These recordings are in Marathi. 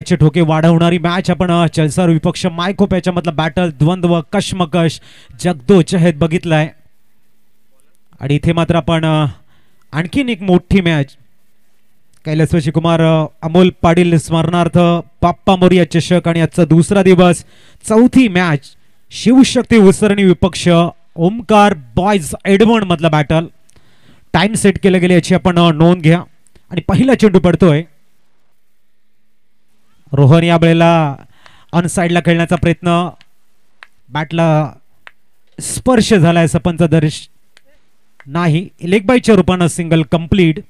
विकेटचे ठोके वाढवणारी मॅच आपण चलसर विपक्ष मायकोप याच्यामधला बॅटल द्वंद्व कशमकश जगदोजहद बघितलाय. आणि इथे मात्र आपण आणखीन एक मोठी मॅच कैलासवासी कुमार अमोल पाटील स्मरणार्थ बाप्पा मोरया चषक आणि आजचा दुसरा दिवस चौथी मॅच शिवशक्ती उसरणी विपक्ष ओमकार बॉयज एडमंड मधला बॅटल. टाइम सेट केले गेले याची आपण नोंद घ्या. आणि पहिला चेंडू पडतोय. रोहन या वेळेला ऑन साइडला खेळण्याचा प्रयत्न, बॅटला स्पर्श झालाय सपंच दर्श नाही. लेग बायच्या रूपानं सिंगल कंप्लीट.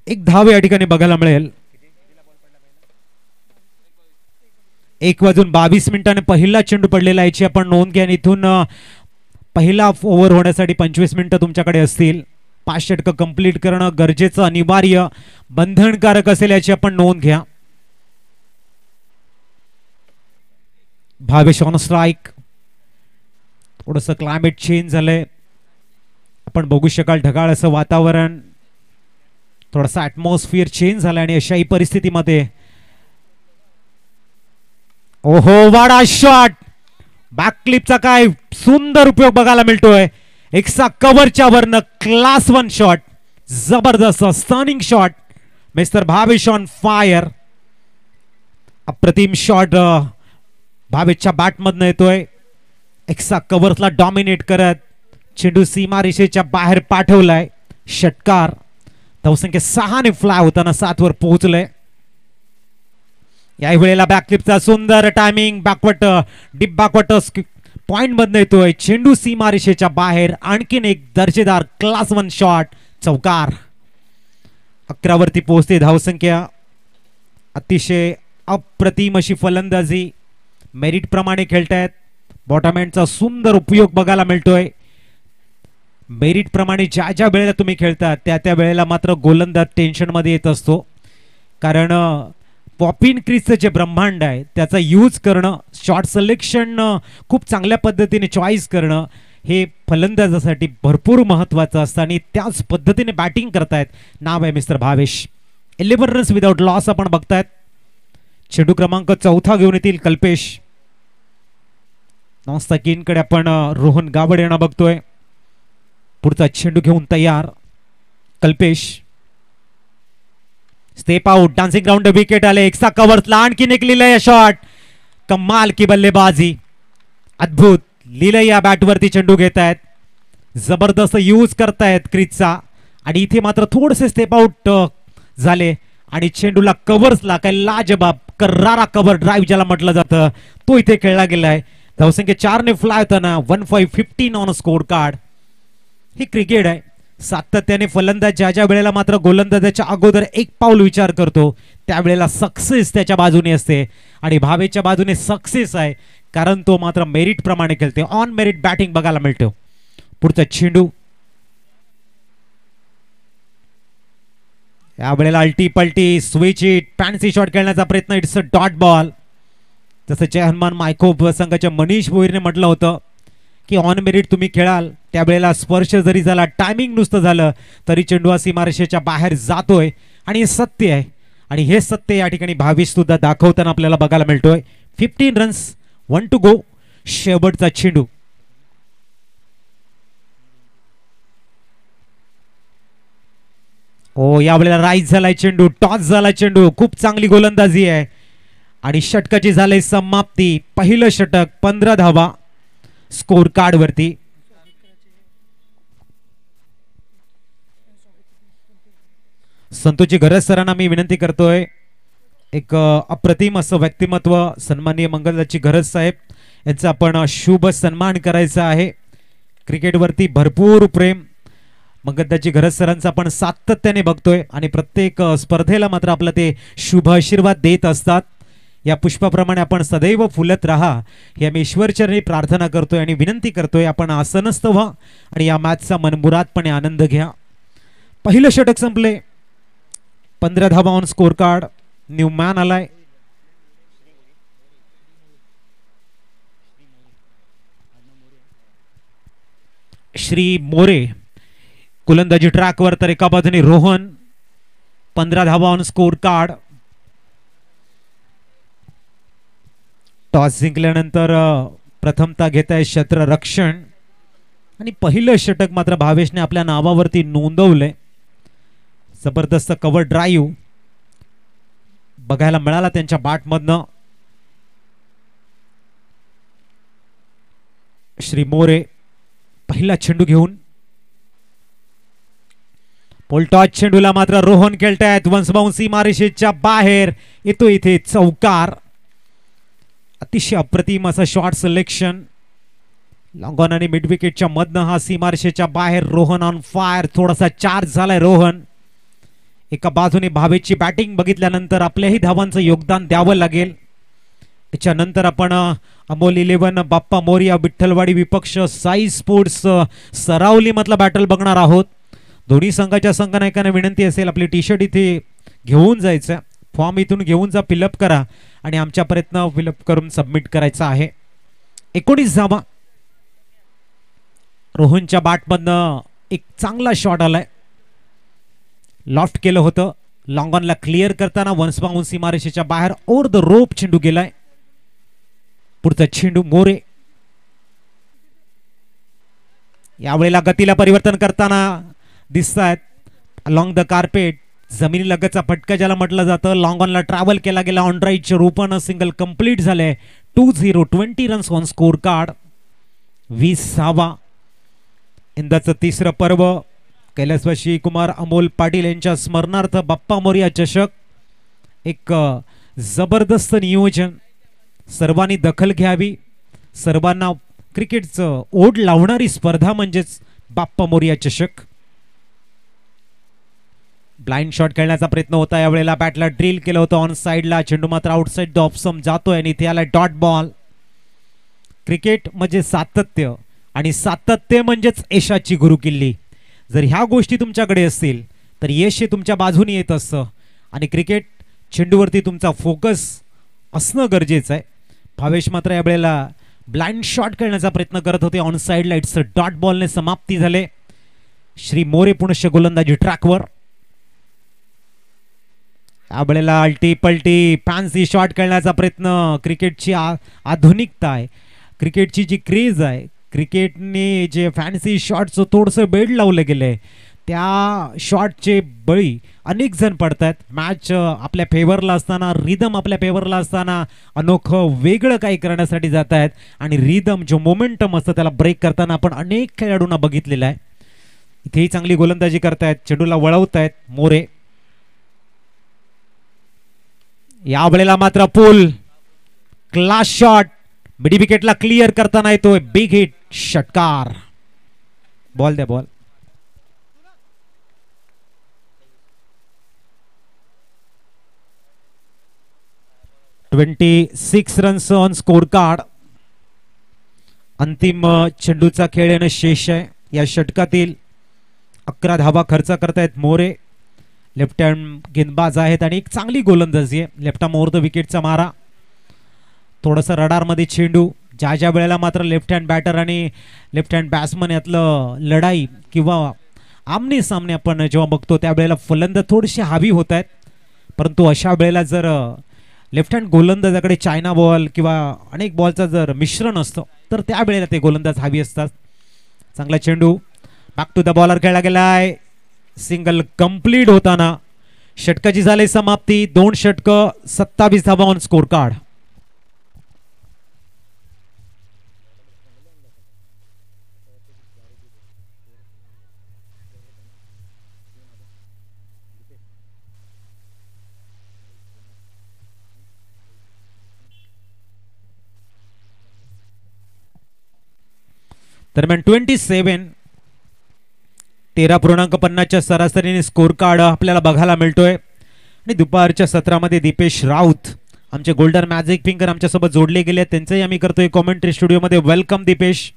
एक धाव या ठिकाणी बघायला मिळेल. 1:22 पहिला चेंडू पडलेला याची आपण नोंद घ्या. इथून पहिला ओव्हर होण्यासाठी 25 मिनिटं तुमच्याकडे असतील. 5 षटकं कंप्लीट करणं गरजेचं, अनिवार्य, बंधनकारक असेल याची आपण नोंद घ्या. Bhavesh on strike. थोडस क्लायमेट चेंज झालंय, आपण बघू शकाल. ढगाळ असं वातावरण, थोडासा ऍटमॉस्फिअर चेंज झाला आणि अशाही परिस्थितीमध्ये ओहो वाडा शॉट. बॅकक्लिपचा काय सुंदर उपयोग बघायला मिळतोय. एक्सा कव्हरच्या वरनं क्लास 1 शॉट, जबरदस्त stunning shot. Mister Bhavesh on fire. अप्रतिम शॉट भावेशच्या बॅटमधनं येतोय. एक्सा कव्हरला डॉमिनेट करत चेंडू सीमा रेषेच्या बाहेर पाठवलाय. षटकार. धावसंख्या 6 ने फ्लाय होताना 7 वर पोहोचलंय. या वेळेला बॅकफ्लिपचा सुंदर टायमिंग, बॅकवर्ट डीप बॅकवर्ट पॉइंट मधनं येतोय. चेंडू सीमा रेषेच्या बाहेर. आणखीन एक दर्जेदार क्लास 1 शॉट, चौकार. 11 वरती पोहोचते धावसंख्या. अतिशय अप्रतिम अशी फलंदाजी मेरिट प्रमाणे खेळतायत. बॉटम एंडचा सुंदर उपयोग बघायला मिळतोय. मेरिट प्रमाणे ज्या ज्या वेळेला तुम्ही खेळता त्या त्या वेळेला मात्र गोलंदाज टेन्शन मध्ये येत असतो. कारण पॉपिन क्रीजचं जे ब्रह्मांड आहे त्याचा यूज करणं, शॉट सिलेक्शन खूप चांगल्या पद्धतीने चॉईस करणं हे फलंदाजासाठी भरपूर महत्वाचं असतं. आणि त्याच पद्धतीने बॅटिंग करतायत. नाव आहे mister Bhavesh. 11 runs without loss आपण बघतायत. चेंडू क्रमांक 4 घेऊन येतील कल्पेश. नॉनस्टॅकिनकडे आपण रोहन गावड येणं बघतोय. पुढचा चेंडू घेऊन तयार Kalpesh. Step out, dancing round wicket आले. एक्स्ट्रा कव्हरला आणखीन एक लिलय शॉट. कमाल की बल्लेबाजी, अद्भुत. लिलय या बॅटवरती चेंडू घेत आहेत. जबरदस्त यूज करतायत क्रीजचा. आणि इथे मात्र थोडेसे स्टेप आउट झाले आणि चेंडूला कव्हर्सला काय लाजबाब करारा कव्हर ड्राईव्ह ज्याला म्हटलं जातं तो इथे खेळला गेलाय. धावसंख्या 4 ने फ्लाय होताना 15-15 on score card. He cricket आहे. सातत्याने फलंदाज ज्या ज्या वेळेला मात्र गोलंदाजाच्या अगोदर एक पाऊल विचार करतो त्यावेळेला सक्सेस त्याच्या बाजूने असते. आणि भावेच्या बाजूने सक्सेस आहे कारण तो मात्र मेरिट प्रमाणे खेळते. ऑन मेरिट बॅटिंग बघायला मिळतो. पुढचा चेंडू यावेळेला अल्टी पल्टी स्विच इट फॅन्सी शॉट खेळण्याचा प्रयत्न. It's a dot ball. जसं जय हनुमान मायकोप संघाच्या मनीष भोईरने म्हटलं होतं की ऑन मेरिट तुम्ही खेळाल त्यावेळेला स्पर्श जरी झाला, टायमिंग नुसतं झालं तरी चेंडू हा सीमारेषेच्या बाहेर जातोय. आणि हे सत्य आहे. आणि हे सत्य या ठिकाणी भावेश सुद्धा दाखवताना आपल्याला बघायला मिळतोय. 15 रन्स 1 टू गो. शेवटचा चेंडू. ओ यावेळेला राईज झालाय चेंडू, टॉस झाला चेंडू. खूप चांगली गोलंदाजी आहे. आणि षटकाची झाली समाप्ती. पहिलं षटक 15 धावा स्कोर कार्ड वरती. संतोषजी घरज सरांना मी विनंती करतोय, एक अप्रतिम असं व्यक्तिमत्व सन्माननीय मंगलदासजी घरज साहेब यांचा आपण शुभ सन्मान करायचा आहे. क्रिकेटवरती भरपूर प्रेम मंगलदासजी घरज सरांचा आपण सातत्याने बघतोय आणि प्रत्येक स्पर्धेला मात्र आपला ते शुभ आशीर्वाद देत असतात. या पुष्पाप्रमाणे आपण सदैव फुलत राहा हे आम्ही ईश्वरचरणी प्रार्थना करतोय आणि विनंती करतोय. आपण आसनस्थ व्हा आणि या मॅचचा मनमुरादपणे आनंद घ्या. पहिलं षटक संपले. 15 धावा on score card. New man आलाय. श्री मोरे गोलंदाजी ट्रॅकवर, तर एका बाजूने रोहन. 15 धावा ऑन स्कोर कार्ड. टॉस जिंकल्यानंतर प्रथमतः घेत आहे क्षेत्ररक्षण आणि पहिलं षटक मात्र भावेशने आपल्या नावावरती नोंदवलंय. जबरदस्त कव्हर ड्राईव्ह बघायला मिळाला त्यांच्या बॅटमधनं. श्री मोरे पहिला चेंडू घेऊन पोलटॉस चेंडूला मात्र रोहन खेळतायत. वन्स बाउंस सीमारेषेच्या बाहेर येतो इथे चौकार. अतिशय अप्रतिम असं शॉट सिलेक्शन. लॉंग ऑन आणि मिड विकेटच्या मधनं हा सीमारेषेच्या बाहेर. Rohan on fire. थोडासा चार्ज झालाय रोहन. एका बाजूने भावेची बॅटिंग बघितल्यानंतर आपल्याही धावांचं योगदान द्यावं लागेल. त्याच्यानंतर आपण अमोल 11 बाप्पा मोरिया विठ्ठलवाडी विपक्ष साई स्पोर्ट्स सरावली मधला बॅटल बघणार आहोत. दोन्ही संघाच्या संघनायकांना विनंती असेल आपली टी शर्ट इथे घेऊन जायचं. फॉर्म इथून घेऊन जा, फिलअप करा आणि आमच्या प्रयत्न फिलअप करून सबमिट करायचा आहे. 19 धावा. रोहनच्या बॅटमधनं एक चांगला शॉट आलाय. लॉफ्ट केलं होतं. लॉंग ऑनला क्लिअर करताना वन्स बाउंस सीमारेषेच्या बाहेर ओव्हर द रोप चेंडू गेलाय. पुढचा चेंडू मोरे. यावेळेला गतीला परिवर्तन करताना दिसत आहेत अलॉंग द कार्पेट. जमिनीलगतचा फटका ज्याला म्हटलं जातं. लॉंग ऑनला ट्रॅव्हल केला गेला. ऑन राईटच्या रूपानं सिंगल कंप्लीट झाले. 2-0 20 रन्स ऑन स्कोर कार्ड. 20 धावा. यंदाचं तिसरं पर्व. कैलासवासी कुमार अमोल पाटील यांच्या स्मरणार्थ बाप्पा मोरिया चषक. एक जबरदस्त नियोजन. सर्वांनी दखल घ्यावी. सर्वांना क्रिकेटचं ओढ लावणारी स्पर्धा म्हणजेच बाप्पा मोरिया चषक. ब्लाइंड शॉट खेळण्याचा प्रयत्न होता. यावेळेला बॅटला ड्रिल केलं होतं ऑन साइडला. चेंडू मात्र आउटसाइड द ऑफ जातोय आणि इथे आला डॉट बॉल. क्रिकेट म्हणजे सातत्य आणि सातत्य म्हणजेच यशाची गुरुकिल्ली. जर ह्या गोष्टी तुमच्याकडे असतील तर यश हे तुमच्या बाजूने येत असतं आणि क्रिकेट चेंडूवरती तुमचा फोकस असणं गरजेचं आहे. भावेश मात्र यावेळेला ब्लाइंड शॉट खेळण्याचा प्रयत्न करत होते ऑन साइडला. इट्स डॉट बॉलने समाप्ती झाले. श्री मोरे पुनश्च गोलंदाजी ट्रॅकवर. यावेळेला अल्टी पलटी फॅन्सी शॉट खेळण्याचा प्रयत्न. क्रिकेटची आधुनिकता आहे. क्रिकेटची जी क्रेज आहे. क्रिकेटने जे फॅन्सी शॉटचं थोडंसं बेड लावलं गेलंय त्या शॉटचे बळी अनेक जण पडतात. मॅच आपल्या फेवरला असताना, रिदम आपल्या फेवरला असताना अनोखं वेगळं काही करण्यासाठी जात आहेत आणि रिदम जो मोमेंटम असतं त्याला ब्रेक करताना आपण अनेक खेळाडूंना बघितलेला आहे. इथेही चांगली गोलंदाजी करतायत. चेंडूला वळवतायत मोरे. यावेळेला मात्र पुल क्लास शॉट मिड विकेटला क्लिअर करताना येतोय. Big hit. षटकार. बॉल द्या ball. $26 runs on score card. अंतिम चेंडूचा खेळ येणं शेष आहे. या षटकातील 11 धावा खर्च करतायत मोरे. लेफ्ट हँड गेंदबाज आहेत आणि एक चांगली गोलंदाजी आहे. लेफ्ट आर्म ओव्हर द विकेटचा मारा. थोडंसं रडारमध्ये चेंडू. ज्या ज्या वेळेला मात्र लेफ्ट हँड बॅटर आणि लेफ्ट हँड बॅट्समन यातलं लढाई किंवा आमने सामने आपण जेव्हा बघतो त्यावेळेला फलंदाज थोडेसे हावी होत आहेत. परंतु अशा वेळेला जर लेफ्ट हँड गोलंदाजाकडे चायना बॉल किंवा अनेक बॉलचा जर मिश्रण असतं तर त्यावेळेला ते गोलंदाज हावी असतात. चांगला चेंडू. बॅक टू द बॉलर खेळला गेलाय. सिंगल कंप्लीट होताना षटकाची झाली समाप्ती. 2 षटकं 27 धावा ऑन स्कोर कार्ड. दरम्यान 27 13.50च्या सरासरीने स्कोर कार्ड आपल्याला बघायला मिळतोय. आणि दुपारच्या सत्रामध्ये दीपेश राऊत आमचे गोल्डन मॅजिक फिंगर आमच्यासोबत जोडले गेले. त्यांचंही आम्ही करतोय कॉमेंट्री स्टुडिओमध्ये. वेलकम दीपेश.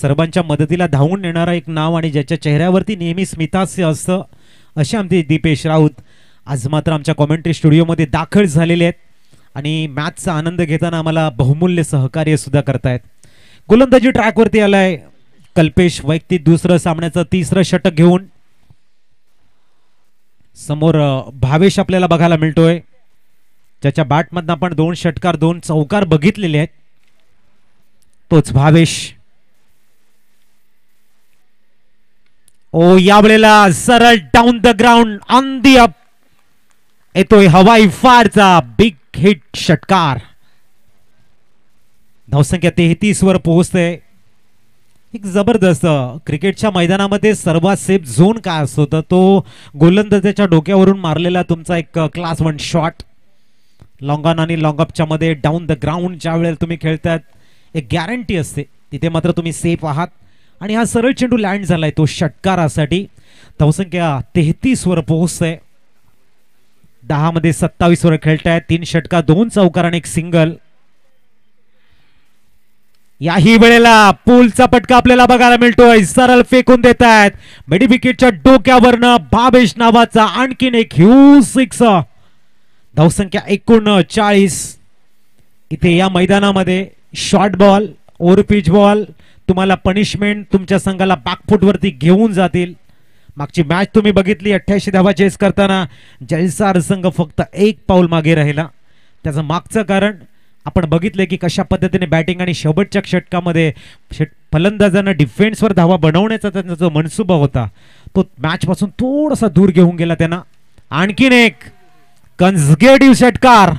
सर्वांच्या मदतीला धावून येणारा एक नाव आणि ज्याच्या चेहऱ्यावरती नेहमी स्मितहास्य असतं असे आमचे दीपेश राऊत आज मात्र आमच्या कॉमेंट्री स्टुडिओमध्ये दाखल झालेले आहेत आणि मॅचचा आनंद घेताना आम्हाला बहुमूल्य सहकार्य सुद्धा करतायत. गोलंदाजी ट्रॅकवरती आलाय कल्पेश. वैयक्तिक दुसरं सामन्याचं 3रं षटक घेऊन. समोर भावेश आपल्याला बघायला मिळतोय. ज्याच्या बॅटमधनं आपण 2 षटकार 2 चौकार बघितलेले आहेत तोच भावेश. ओ यावेळेला सरळ down the ground on the up येतोय हवाई फारचा बिग हिट षटकार. धावसंख्या 33 वर पोहोचते. एक जबरदस्त क्रिकेटच्या मैदानामध्ये सर्वात सेफ झोन काय असतो तर तो गोलंदाजाच्या डोक्यावरून मारलेला तुमचा एक क्लास 1 शॉट. लॉंग ऑन आणि लॉंग अपच्या मध्ये डाऊन द ग्राउंड ज्या वेळेला तुम्ही खेळतात एक गॅरंटी असते तिथे मात्र तुम्ही सेफ आहात. आणि हा सरळ चेंडू लँड झालाय तो षटकारासाठी. धावसंख्या 33 वर पोहोचते. 10 मध्ये 27 वर खेळतायत. 3 षटकार 2 चौकार आणि 1 सिंगल. याही वेळेला पूलचा पटका आपल्याला बघायला मिळतोय. सरळ फेकून देत आहेत मिड विकेटच्या डोक्यावरनं भावेश नावाचा आणखीन एक ह्यूज सिक्स. धावसंख्या 39. इथे या मैदानामध्ये short ball over pitch ball तुम्हाला पनिशमेंट तुमच्या संघाला बॅकफुट वरती घेऊन जातील. मागची मॅच तुम्ही बघितली 88 धावा चेस करताना जयसार संघ फक्त 1 पाऊल मागे राहिला. त्याचं मागचं कारण आपण बघितले की कशा पद्धतीने बॅटिंग आणि शेवटच्या षटकामध्ये फलंदाजांना डिफेन्सवर धावा बनवण्याचा त्यांचा जो मनसुबा होता तो मॅच पासून थोडासा दूर घेऊन गेला त्यांना. आणखीन एक कन्झर्वेटिव्ह षटकार.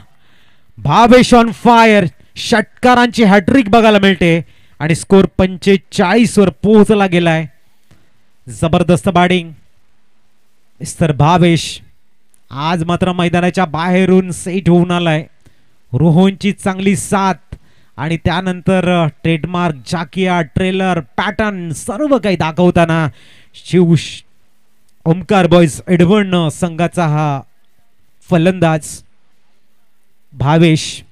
Bhavesh on fire. षटकारांची हॅट्रिक बघायला मिळते आणि स्कोर 45 वर पोहोचला गेलाय. जबरदस्त बॅटिंग मिस्टर भावेश आज मात्र मैदानाच्या बाहेरून सेट होऊन आलाय. रोहनची चांगली साथ आणि त्यानंतर ट्रेडमार्क जाकिया ट्रेलर पॅटर्न सर्व काही दाखवताना शिव ओमकार बॉयज एडवर्न संघाचा हा फलंदाज भावेश.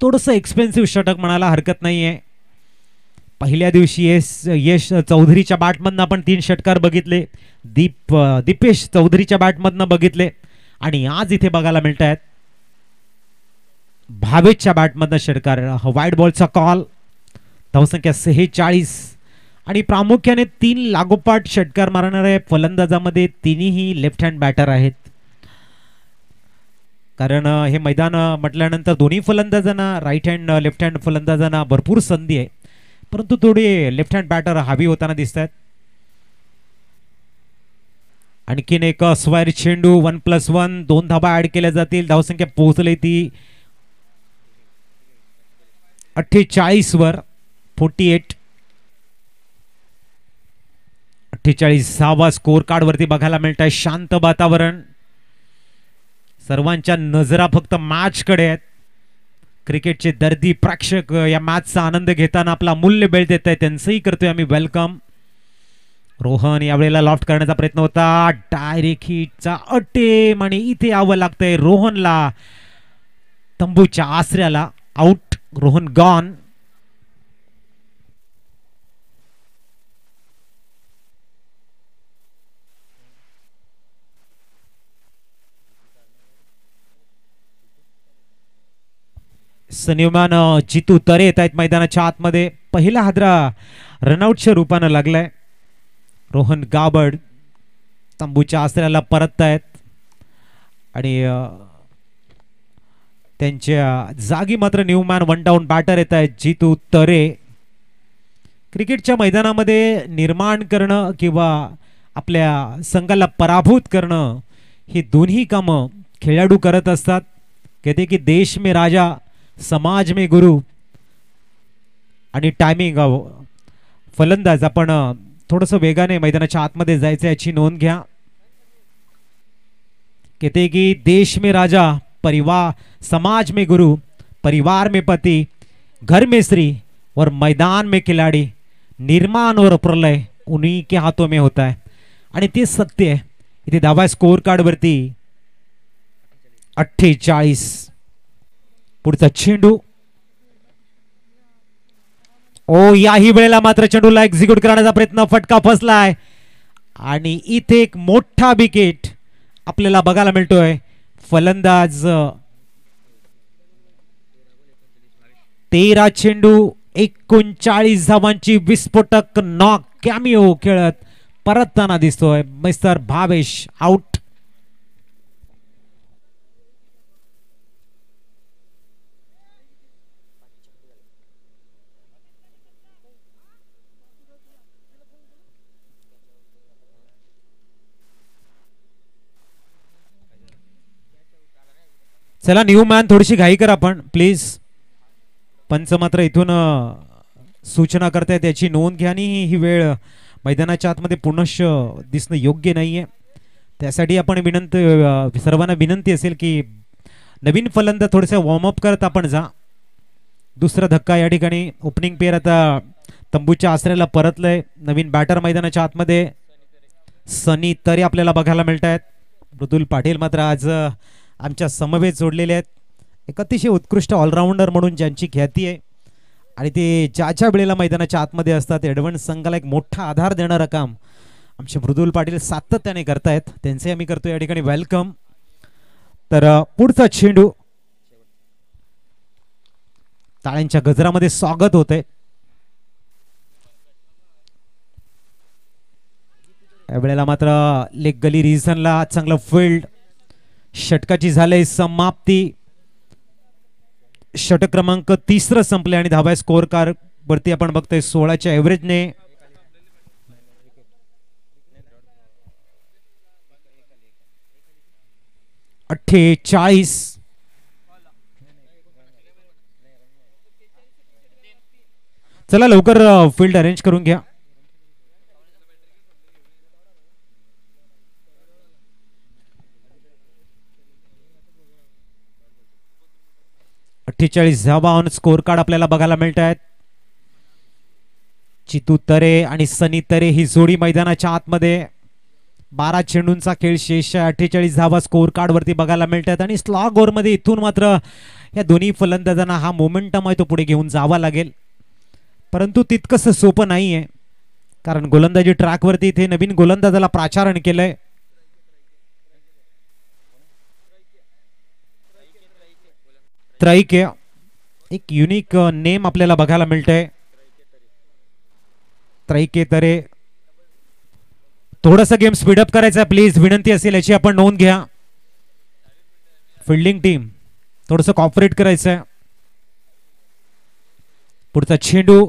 थोडंसं एक्सपेन्सिव्ह षटक म्हणायला हरकत नाहीये. पहिल्या दिवशी यश चौधरीच्या बॅटमधनं आपण 3 षटकार बघितले. दीपेश चौधरीच्या बॅटमधनं बघितले आणि आज इथे बघायला मिळत आहेत भावेशच्या बॅटमधनं षटकार. वाईड बॉलचा कॉल. धावसंख्या 46 आणि प्रामुख्याने 3 लागोपाठ षटकार मारणाऱ्या फलंदाजामध्ये तिन्ही लेफ्ट हँड बॅटर आहेत. कारण हे मैदान म्हटल्यानंतर दोन्ही फलंदाजांना राईट हँड लेफ्ट हँड फलंदाजांना भरपूर संधी आहे परंतु थोडे लेफ्ट हँड बॅटर हवी होताना दिसत आहेत. आणखीन एक स्क्वेअर चेंडू 1+1 2 धाबा ऍड केल्या जातील. धावसंख्या पोहोचली ती 48 वर 48. 48वा स्कोर कार्ड वरती बघायला मिळत आहे. शांत वातावरण. सर्वांच्या नजरा फक्त मॅच कडे आहेत. क्रिकेटचे दर्दी प्रेक्षक या मॅचचा आनंद घेताना आपला मूल्य बेळ देत आहे त्यांचंही करतोय आम्ही वेलकम. रोहन यावेळेला लॉफ्ट करण्याचा प्रयत्न होता. डायरेक्ट हिटचा अटेम आणि इथे यावं लागतंय रोहनला तंबूच्या आसऱ्याला. आउट. रोहन गॉन. सन्यमान जितू तरे येत आहेत मैदानाच्या आतमध्ये. पहिला हादरा रनआउटच्या रूपानं लागलाय. रोहन गाबड तंबूच्या आसऱ्याला परत आहेत आणि त्यांच्या जागी मात्र न्यूमॅन 1 डाऊन बॅटर येत आहेत जितू तरे. क्रिकेटच्या मैदानामध्ये निर्माण करणं किंवा आपल्या संघाला पराभूत करणं ही दोन्ही कामं खेळाडू करत असतात. कहते की देश में राजा समाज में गुरु. आणि टायमिंग फलंदाज आपण थोडंसं वेगाने मैदानाच्या आतमध्ये जायचं याची नोंद घ्या. कहते की देश में राजा परिवार समाज में गुरु परिवार में पति घर में स्त्री और मैदान में खिलाड़ी निर्माण और प्रलय उन्हीं के हाथों में होता है. आणि ते सत्य आहे. इथे धावा स्कोर कार्ड वरती 48. पुढचा चेंडू. ओ याही वेळेला मात्र चेंडूला एक्झिक्यूट करण्याचा प्रयत्न फटका फसलाय आणि इथे एक मोठा विकेट आपल्याला बघायला मिळतोय. फलंदाज 13 चेंडू 39 धावांची विस्फोटक नॉक कॅमिओ खेळत परतताना दिसतोय मिस्टर भावेश. आउट. चला न्यू मॅन थोडीशी घाई करा आपण प्लीज. पंच मात्र इथून सूचना करताय त्याची नोंद घ्या आणि ही वेळ मैदानाच्या आतमध्ये पुनश्च दिसणं योग्य नाहीये. त्यासाठी आपण विनंती सर्वांना विनंती असेल की नवीन फलंदाज थोडंसं वॉर्मअप करत आपण जा. दुसरा धक्का या ठिकाणी. ओपनिंग पेअर आता तंबूच्या आसऱ्याला परतलंय. नवीन बॅटर मैदानाच्या आतमध्ये सनी तरे आपल्याला बघायला मिळत आहेत. मृदुल पाटील मात्र आज आमच्या समवेत जोडलेले आहेत. एक अतिशय उत्कृष्ट ऑलराऊंडर म्हणून ज्यांची ख्याती आहे आणि ते ज्या वेळेला मैदानाच्या आतमध्ये असतात ॲडव्हान्स संघाला एक मोठा आधार देणारं काम आमचे मृदुल पाटील सातत्याने करतायत. त्यांचे आम्ही करतो या ठिकाणी वेलकम. तर पुढचा चेंडू टाळ्यांच्या गजरामध्ये स्वागत होते. यावेळेला मात्र लेग गली रिजनला चांगलं फील्ड. षटकाची झाले समाप्ती. षटक क्रमांक 3 संपले आणि धावा स्कोर कार्ड वरती आपण बघतोय 16च्या एव्हरेजने. चला लवकर फील्ड अरेंज करून घ्या. धावा ऑन स्कोर कार्ड आपल्याला बघायला मिळत आहेत. चितू तरे आणि सनी तरे ही जोडी मैदानाच्या आतमध्ये. 12 चेंडूंचा खेळ शेष. 48 धावा स्कोर कार्ड वरती बघायला मिळतात आणि स्लॉग ओव्हर मध्ये इथून मात्र या दोन्ही फलंदाजांना हा मोमेंटम आहे तो पुढे घेऊन जावा लागेल. परंतु तितकंसं सोपं नाहीये कारण गोलंदाजी ट्रॅक वरती इथे नवीन गोलंदाजाला प्राचारण केलंय. त्रैके एक युनिक नेम आपल्याला बघायला मिळतंय. त्रैके तरे. थोडंसं गेम स्पीडअप करायचा प्लीज विनंती असेल याची आपण नोंद घ्या. फिल्डिंग टीम थोडंसं कॉपरेट करायचंय. पुढचा चेंडू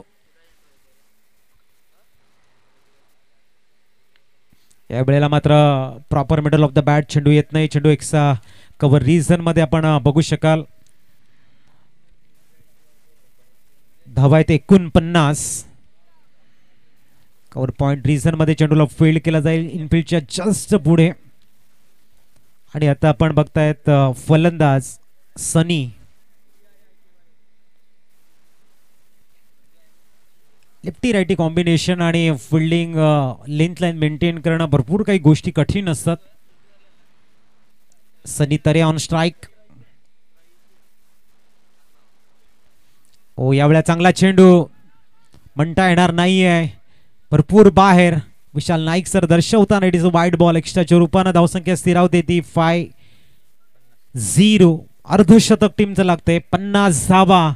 या वेळेला मात्र proper middle of the bat चेंडू येत नाही. चेंडू एकसा कव्हर रिजन मध्ये आपण बघू शकाल. धावा आहेत 49. कव्हर पॉइंट रिजन मध्ये चेंडूला फील्ड केला जाईल इनफिल्डच्या जस्ट पुढे. आणि आता आपण बघतायत फलंदाज सनी. लेफ्टी राईटी कॉम्बिनेशन आणि फिल्डिंग लेंथ लाईन मेंटेन करणं भरपूर काही गोष्टी कठीण असतात. सनी तरे ऑन स्ट्राइक. ओ यावेळेला चांगला चेंडू म्हणता येणार नाहीये. भरपूर बाहेर. विशाल नाईक सर दर्शवताना it is a wide ball. एक्स्ट्राच्या रूपाने धावसंख्या स्थिरावते ती 5-0. अर्धशतक टीमचं लागतंय. 50 धावा.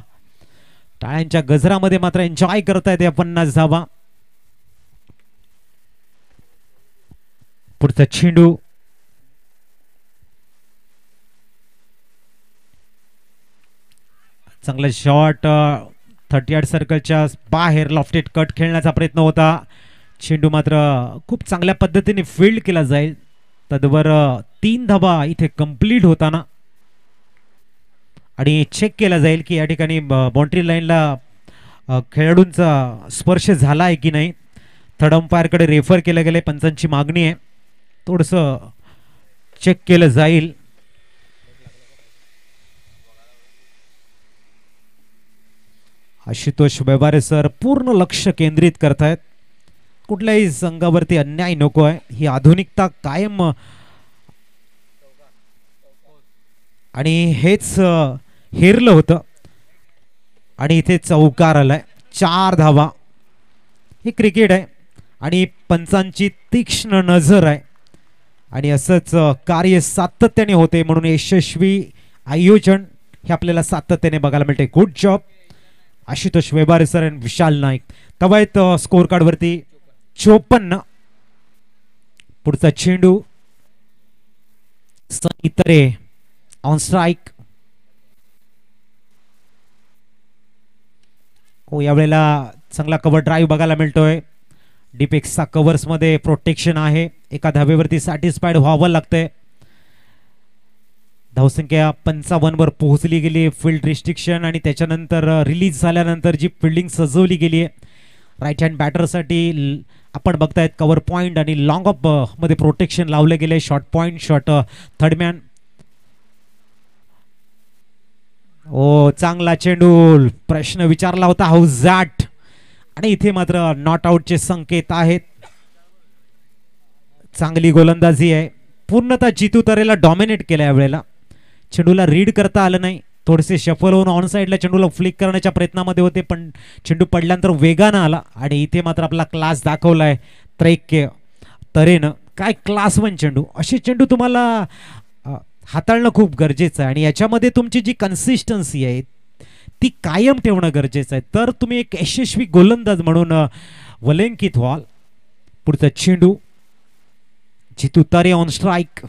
टाळ्यांच्या गजरामध्ये मात्र एन्जॉय करतायत या 50 धावा. पुढचा चेंडू चांगला शॉट 38 सर्कलच्या बाहेर लॉफ्टेड कट खेळण्याचा प्रयत्न होता. चेंडू मात्र खूप चांगल्या पद्धतीने फील्ड केला जाईल. तद्वर 3 धावा इथे कंप्लीट होताना आणि चेक केला जाईल की या ठिकाणी बाउंड्री लाईनला खेळाडूंचा स्पर्श झाला आहे की नाही. थर्ड अंपायरकडे रेफर केलं गेले. पंचांची मागणी आहे थोडंसं चेक केलं जाईल. आशुतोष व्यवहारे सर पूर्ण लक्ष केंद्रित करतायत. कुठल्याही संघावरती अन्याय नको आहे ही आधुनिकता कायम आणि हेच हेरलं होतं आणि इथे चौकार आलाय. 4 धावा. हे क्रिकेट आहे आणि पंचांची तीक्ष्ण नजर आहे आणि असंच कार्य सातत्याने होते म्हणून यशस्वी आयोजन हे आपल्याला सातत्याने बघायला मिळते. Good job Ashutosh Vyavahare sir आणि विशाल नाईक. तवायत स्कोर कार्ड वरती 54. पुढचा चेंडू सनी तरे ऑन स्ट्राइक. हो यावेळेला चांगला कव्हर ड्राईव्ह बघायला मिळतोय. डिपेक्सचा कव्हर्स मध्ये प्रोटेक्शन आहे. एका धावेवरती सॅटिस्फाईड व्हावं लागतंय. धावसंख्या 55 वर पोहोचली गेली. फील्ड रिस्ट्रिक्शन आणि त्याच्यानंतर रिलीज झाल्यानंतर जी फिल्डिंग सजवली गेली आहे राईट हँड बॅटरसाठी आपण बघतायत कव्हर पॉइंट आणि लॉंग ऑफ मध्ये प्रोटेक्शन लावले गेले. Short point short third man. ओ चांगला चेंडू. प्रश्न विचारला होता हाऊजाट आणि इथे मात्र नॉट आउटचे संकेत आहेत. चांगली गोलंदाजी आहे. पूर्णतः जितू तरेला डॉमिनेट केलं यावेळेला. चेंडूला रीड करता आलं नाही. थोडेसे शफल होऊन ऑन साईडला चेंडूला फ्लिक करण्याच्या प्रयत्नामध्ये होते पण चेंडू पडल्यानंतर वेगानं आला आणि इथे मात्र आपला क्लास दाखवलाय त्रैक्य तरेनं. काय क्लास वन चेंडू. असे चेंडू तुम्हाला हाताळणं खूप गरजेचं आहे आणि याच्यामध्ये तुमची जी कन्सिस्टन्सी आहे ती कायम ठेवणं गरजेचं आहे तर तुम्ही एक यशस्वी गोलंदाज म्हणून वलंकित व्हाल. पुढचा चेंडू जितू तरे ऑन स्ट्राइक.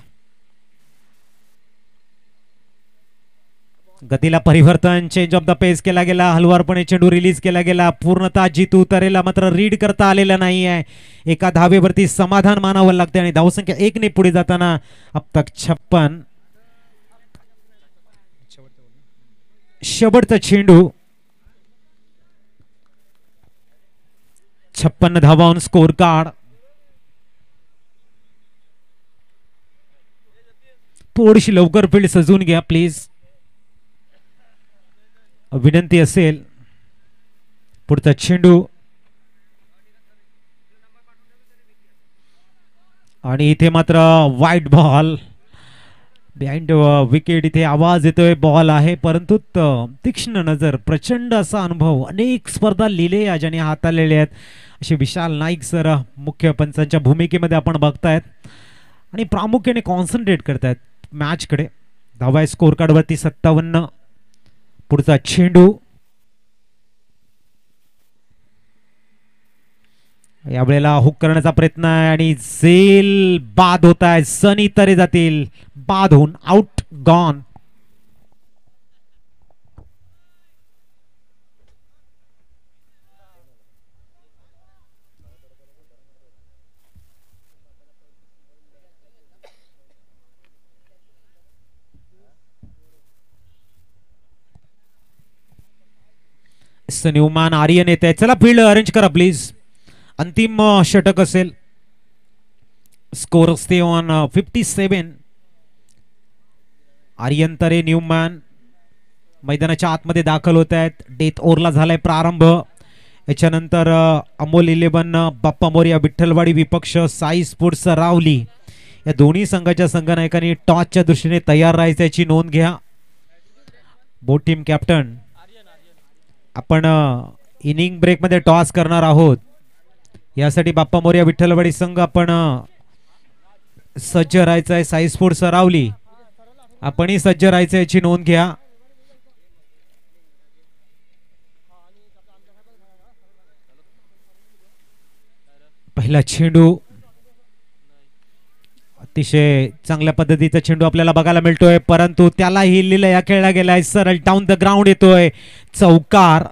गतीला परिवर्तन. चेंज ऑफ द पेस केला गेला. हलवारपणे चेंडू रिलीज केला गेला. पूर्णतः जितू तरेला मात्र रीड करता आलेला नाही आहे. एका धावेवरती समाधान मानावं लागते आणि धावसंख्या 1 ने पुढे जाताना अब तक 56. शेवटचा चेंडू. 56 धावा ऑन स्कोर कार्ड. थोडीशी लवकर फील्ड सजवून घ्या प्लीज विनंती असेल. पुढचा चेंडू आणि इथे मात्र वाईट बॉल बिहाइंड विकेट. इथे आवाज येतोय बॉल आहे परंतु तीक्ष्ण नजर. प्रचंड असा अनुभव. अनेक स्पर्धा लिहिले ज्याने हाताळलेले आहेत असे विशाल नाईक सर मुख्य पंचांच्या भूमिकेमध्ये आपण बघतायत आणि प्रामुख्याने कॉन्सन्ट्रेट करतायत मॅचकडे. धावा स्कोर कार्ड वरती 57. पुढचा चेंडू यावेळेला हुक करण्याचा प्रयत्न आहे आणि झेल बाद होत आहे. सनी तरे जातील बाद होऊन आउट गॉन. न्यूमॅन आर्यन येत आहे. चला फील्ड अरेंज करा प्लीज. अंतिम षटक असेल. स्कोर असते ऑन 57. आर्यन तरे न्यूमॅन मैदानाच्या आतमध्ये दाखल होत आहेत. डेथ ओव्हरला झालाय प्रारंभ. याच्यानंतर अमोल 11 बाप्पा मोरया विठ्ठलवाडी विपक्ष साई स्पोर्ट्स रावली या दोन्ही संघाच्या संघनायकांनी टॉसच्या दृष्टीने तयार राहायची याची नोंद घ्या. बोथ टीम कॅप्टन आपण इनिंग ब्रेक मध्ये टॉस करणार आहोत यासाठी बाप्पा मोरया विठ्ठलवाडी संघ आपण सज्ज राहायचं आहे. साई स्पोर्ट्स रावली आपणही सज्ज राहायचं याची नोंद घ्या. पहिला चेंडू अतिशय चांगल्या पद्धतीचा चेंडू आपल्याला बघायला मिळतोय परंतु त्यालाही लिलया खेळला गेलाय. सरळ डाऊन द ग्राउंड येतोय. चौकार.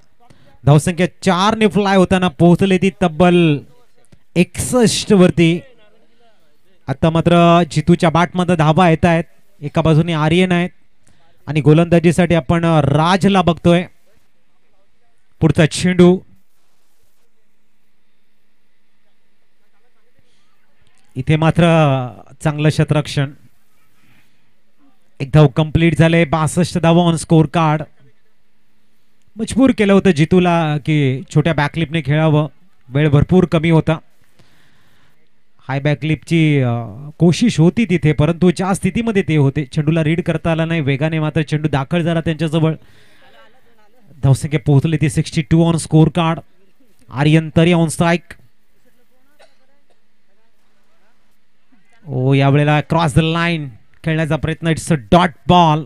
धावसंख्या 4 ने फ्लाय होताना पोहोचले ती तब्बल 61 वरती. आता मात्र जितूच्या बॅटमध्ये धावा येत आहेत. एका बाजूने आर्यन आहेत आणि गोलंदाजीसाठी आपण राजला बघतोय. पुढचा चेंडू इथे मात्र चांगलं क्षेत्ररक्षण. एक धाव कंप्लीट झाले. 62 धावा ऑन स्कोर कार्ड. मजबूर केलं होतं जितूला की छोट्या बॅकलिपने खेळावं. वेळ भरपूर कमी होता. हाय बॅकलिपची कोशिश होती तिथे परंतु ज्या स्थितीमध्ये ते होते चेंडूला रीड करता आला नाही. वेगाने मात्र चेंडू दाखल झाला त्यांच्याजवळ. धावसंख्या पोहोचली ती 62 on score card. Aryan Tare on strike. ओ यावेळेला क्रॉस द लाईन खेळण्याचा प्रयत्न. It's a dot ball.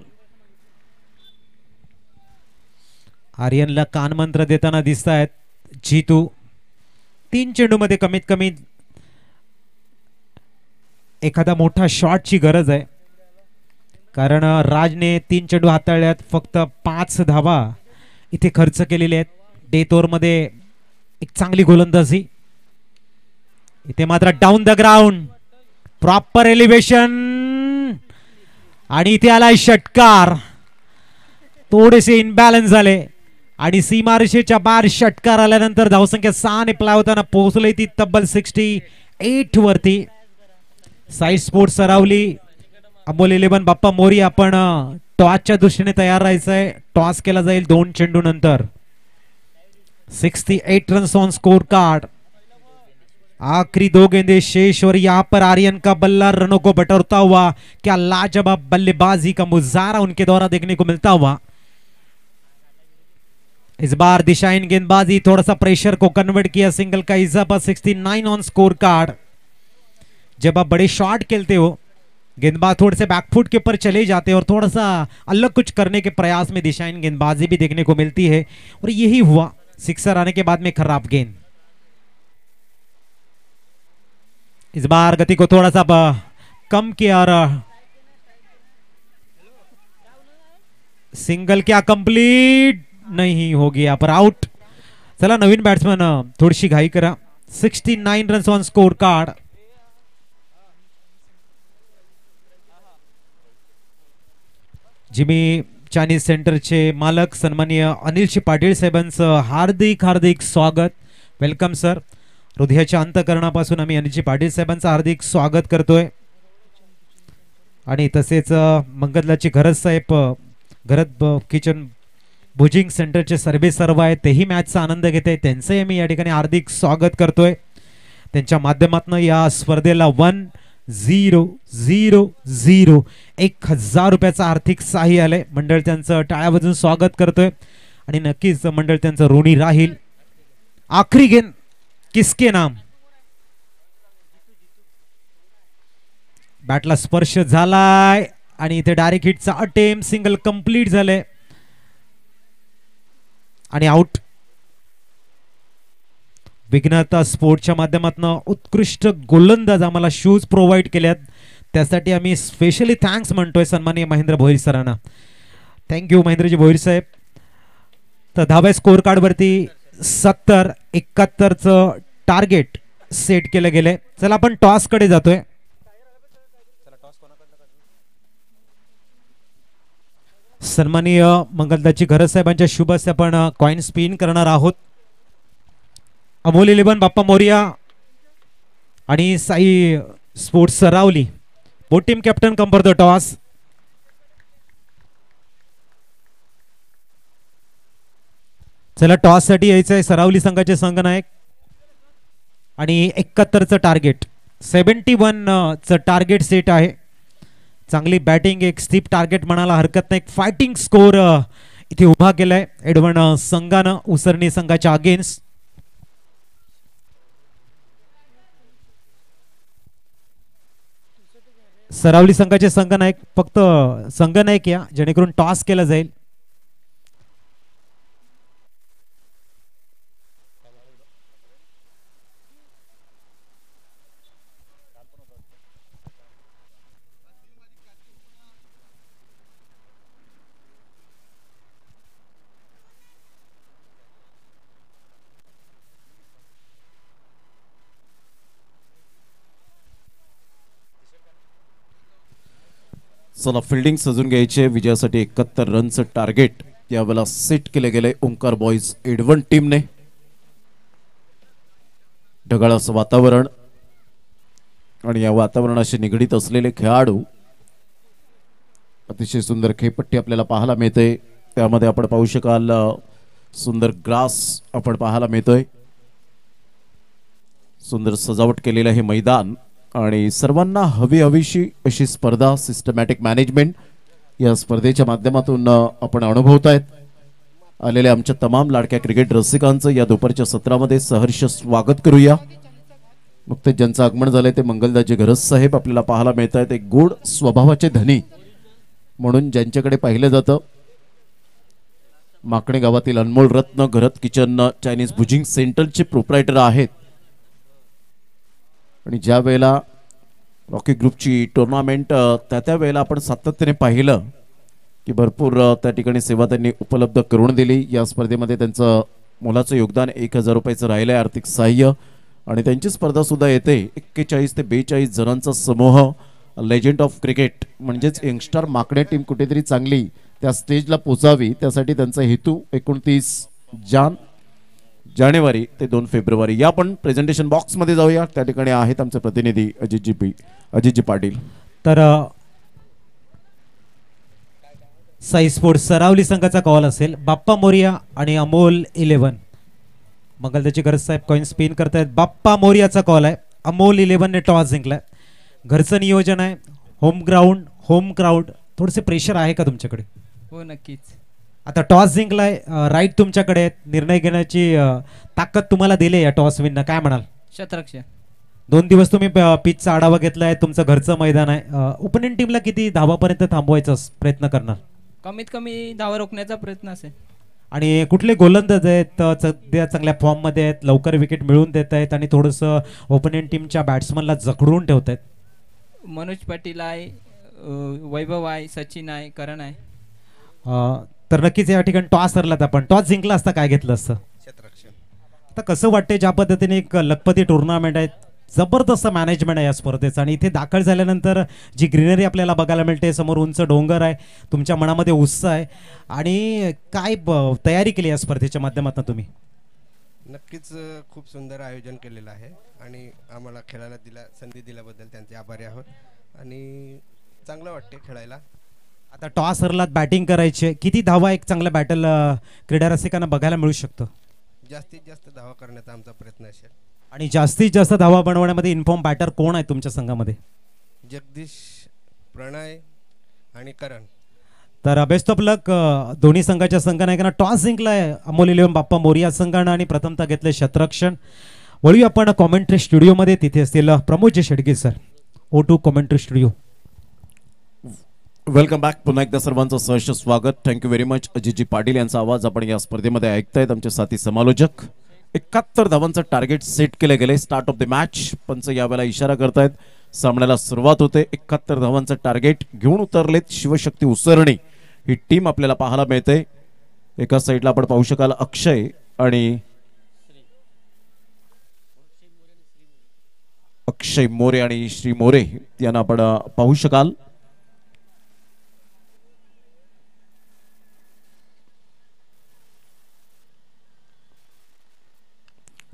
आर्यनला कानमंत्र देताना दिसत आहेत जितू. 3 चेंडू मध्ये कमीत कमी एखादा मोठा शॉटची गरज आहे कारण राजने 3 चेंडू हाताळल्यात. फक्त 5 धावा इथे खर्च केलेले आहेत. डेथ ओव्हर मध्ये एक चांगली गोलंदाजी. इथे मात्र down the ground proper elevation आणि इथे आलाय षटकार. थोडेसे इनबॅलन्स झाले आणि सीमारेषेच्या बाहेर षटकार आल्यानंतर धावसंख्या 6 ने प्लाय होताना पोहोचले ती तब्बल 68 वरती. साई स्पोर्ट्स सरावली, अमोल 11 बाप्पा मोरी. आपण टॉसच्या दृष्टीने तयार राहायचंय. टॉस केला जाईल 2 चेंडू नंतर. 68 रन्स ऑन स्कोर कार्ड. आखिरी 2 गेंदे शेष और यहाँ पर आर्यन का बल्ला रनों को बटोरता हुआ. क्या लाजवाब बल्लेबाजी का मुजाहरा उनके द्वारा देखने को मिलता हुआ. इस बार दिशाहीन गेंदबाजी, थोड़ा सा प्रेशर को कन्वर्ट किया. सिंगल का इजाफा. 69 ऑन स्कोर कार्ड. जब आप बड़े शॉट खेलते हो, गेंदबाज थोड़े से बैकफुट के ऊपर चले जाते हैं और थोड़ा सा अलग कुछ करने के प्रयास में दिशाहीन गेंदबाजी भी देखने को मिलती है और यही हुआ. सिक्सर आने के बाद में खराब गेंद. इस बार गति को थोड़ा सा कम किया और सिंगल क्या कंप्लीट नहीं हो गया पर आउट. चला नवीन बॅट्समन थोडीशी घाई करा. 69 runs on score card. Jimmy Chinese सेंटरचे मालक सन्माननीय अनिलजी पाटील साहेबांचं हार्दिक हार्दिक स्वागत. Welcome sir. हृदयाच्या अंतःकरणापासून आम्ही अनिलजी पाटील साहेबांचं हार्दिक स्वागत करतोय. आणि तसेच मंगदलाची घरत साहेब, घरत किचन भुजिंग सेंटरचे सर्वे सर्व आहेत, तेही मॅचचा आनंद घेत आहेत. त्यांचंही मी या ठिकाणी हार्दिक स्वागत करतोय. त्यांच्या माध्यमातून या स्पर्धेला 1000 1000 रुपयाचं आर्थिक सहाय्य आलंय. मंडळ त्यांचं टाळ्या वाजवून स्वागत करतोय आणि नक्कीच मंडळ त्यांचं ऋणी राहील. आखरी गेंद किसके नाम. बॅटला स्पर्श झालाय आणि इथे डायरेक्ट हिटचा अटेम्प्ट. सिंगल कंप्लीट झाले आणि आउट. विघ्नता स्पोर्टच्या माध्यमातून उत्कृष्ट गोलंदाज आम्हाला शूज प्रोव्हाइड केल्यात, त्यासाठी आम्ही स्पेशली थँक्स म्हणतोय सन्माननीय महेंद्र भोईर सरांना. थँक्यू महेंद्रजी भोईर साहेब. तर धाव्या स्कोर कार्ड वरती 70-71 चं टार्गेट सेट केलं गेले. चला आपण टॉस कडे जातोय. सन्माननीय मंगलदाची घरत साहेबांच्या शुभ हस्ते आपण कॉइन स्पिन करणार आहोत. अमोल 11 बाप्पा मोरिया आणि Sai sports Saravali, both team captain come for the toss. चला टॉस साठी यायचं आहे सरावली संघाचे संघनायक. आणि 71 चं टार्गेट, 71 चं टार्गेट सेट आहे. चांगली बॅटिंग, एक स्टीप टार्गेट म्हणायला हरकत नाही. फायटिंग स्कोर इथे उभा केलाय एडवन संघानं उसरणी संघाच्या अगेन्स्ट. सरावली संघाचे संघनायक, फक्त संघनायक या, जेणेकरून टॉस केला जाईल. चला फिल्डिंग सजून घ्यायचे. विजयासाठी 71 रनचं टार्गेट यावेळेला सेट केले गेले ओंकार बॉयज एडवन टीमने. ढगाळ असं वातावरण आणि या वातावरणाशी निगडीत असलेले खेळाडू. अतिशय सुंदर खेळपट्टी आपल्याला पाहायला मिळते. त्यामध्ये आपण पाहू शकाल सुंदर ग्रास आपण पाहायला मिळतोय. सुंदर सजावट केलेलं हे मैदान आणि सर्वांना हवीशी अशी स्पर्धा, सिस्टमॅटिक मॅनेजमेंट या स्पर्धेच्या माध्यमातून आपण अनुभवतायत. आलेल्या आमच्या तमाम लाडक्या क्रिकेट रसिकांचं या दुपारच्या सत्रामध्ये सहर्ष स्वागत करूया. नुकतेच ज्यांचं आगमन झालंय ते मंगलदाजी घरत साहेब आपल्याला पाहायला मिळत आहेत. एक गोड स्वभावाचे धनी म्हणून ज्यांच्याकडे पाहिलं जातं. माकणे गावातील अनमोल रत्न घरत किचन चायनीज भुजिंग सेंटरचे प्रोप्रायटर आहेत. आणि ज्या वेळेला रॉकी ग्रुपची टुर्नामेंट त्या वेळेला आपण सातत्याने पाहिलं की भरपूर त्या ठिकाणी सेवा त्यांनी उपलब्ध करून दिली. या स्पर्धेमध्ये त्यांचं मोलाचं योगदान 1000 रुपयाचं राहिलं आहे आर्थिक सहाय्य. आणि त्यांची स्पर्धा सुद्धा येते. 41 ते 42 जणांचा समूह लेजंड ऑफ क्रिकेट म्हणजेच यंगस्टर माकड्या टीम कुठेतरी चांगली त्या स्टेजला पोचावी, त्यासाठी त्यांचा हेतू 29 जानेवारी ते 2 फेब्रुवारी. या पण प्रेझेंटेशन बॉक्स मध्ये जाऊया. त्या ठिकाणी आहेत आमचे प्रतिनिधी अजितजी पाटील. तर साई स्पोर्ट्स सरावली संघाचा कॉल असेल. बाप्पा मोरिया आणि अमोल 11 मंगलदाची गरज साहेब कॉइन स्पिन करतायत. बाप्पा मोरियाचा कॉल आहे. अमोल 11 ने टॉस जिंकलाय. घरचं नियोजन आहे. होम ग्राउंड होम क्राऊड थोडेसे प्रेशर आहे का तुमच्याकडे? हो नक्कीच. आता टॉस जिंकलाय, राईट तुमच्याकडे आहेत, निर्णय घेण्याची ताकद तुम्हाला दिली या टॉस विन. काय म्हणाल? शतरक्ष 2 दिवस तुम्ही पिचचा आढावा घेतलाय. तुमचं घरचं मैदान आहे. ओपोनेंट टीमला किती धावापर्यंत थांबवायचा प्रयत्न करणार? कमीत कमी धावा रोखण्याचा प्रयत्न असेल. आणि कुठले गोलंदाज आहेत सध्या चांगल्या फॉर्म मध्ये आहेत, लवकर विकेट मिळवून देत आहेत आणि थोडंसं ओपोनेंट टीमच्या बॅट्समनला जखडून ठेवत आहेत? मनोज पाटील आहे, वैभव आहे, सचिन आहे, करण आहे. तर नक्कीच या ठिकाणी टॉस हरलात आपण. टॉस जिंकला असता काय घेतलं असतं? आता कसं वाटतंय ज्या पद्धतीने एक लखपती टुर्नामेंट आहे, जबरदस्त मॅनेजमेंट आहे या स्पर्धेचं आणि इथे दाखल झाल्यानंतर जी ग्रीनरी आपल्याला बघायला मिळते, समोर उंच डोंगर आहे, तुमच्या मनामध्ये उत्साह आहे आणि काय तयारी केली या स्पर्धेच्या माध्यमातून तुम्ही? नक्कीच खूप सुंदर आयोजन केलेलं आहे आणि आम्हाला खेळायला संधी दिल्याबद्दल त्यांचे आभारी आहोत आणि चांगलं वाटते खेळायला. आता टॉस हरलात, बॅटिंग करायचे, किती धावा एक चांगल्या बॅटल क्रीडा रसिकांना बघायला मिळू शकतं? जास्तीत जास्त धावा करण्याचा आमचा प्रयत्न असेल. आणि जास्तीत जास्त धावा बनवण्यामध्ये इन्फॉर्म बॅटर कोण आहे तुमच्या संघामध्ये? जगदीश, प्रणय आणि करण. तर बेस्ट ऑफ लक दोन्ही संघाच्या संघनायकांना. टॉस जिंकलाय अमोल 11 बाप्पा मोरिया संघानं आणि प्रथमतः घेतले शतरक्षण. वळूया आपण कॉमेंट्री स्टुडिओमध्ये. तिथे असतील Pramod Shedge sir, O2 commentary studio. Welcome back. पुन्हा एकदा सर्वांचं सहर्ष स्वागत. Thank you very much. Ajitji Patil यांचा आवाज आपण या स्पर्धेमध्ये ऐकतायत. आमचे साथी समालोचक. 71 धावांचं टार्गेट सेट केले गेले. Start of the match. पंच यावेळेला इशारा करतायत सामन्याला सुरुवात होते. 71 धावांचं टार्गेट घेऊन उतरलेत शिवशक्ती उसरणी ही टीम आपल्याला पाहायला मिळते. एका साईडला आपण पाहू शकाल अक्षय आणि अक्षय मोरे आणि श्री मोरे यांना आपण पाहू शकाल.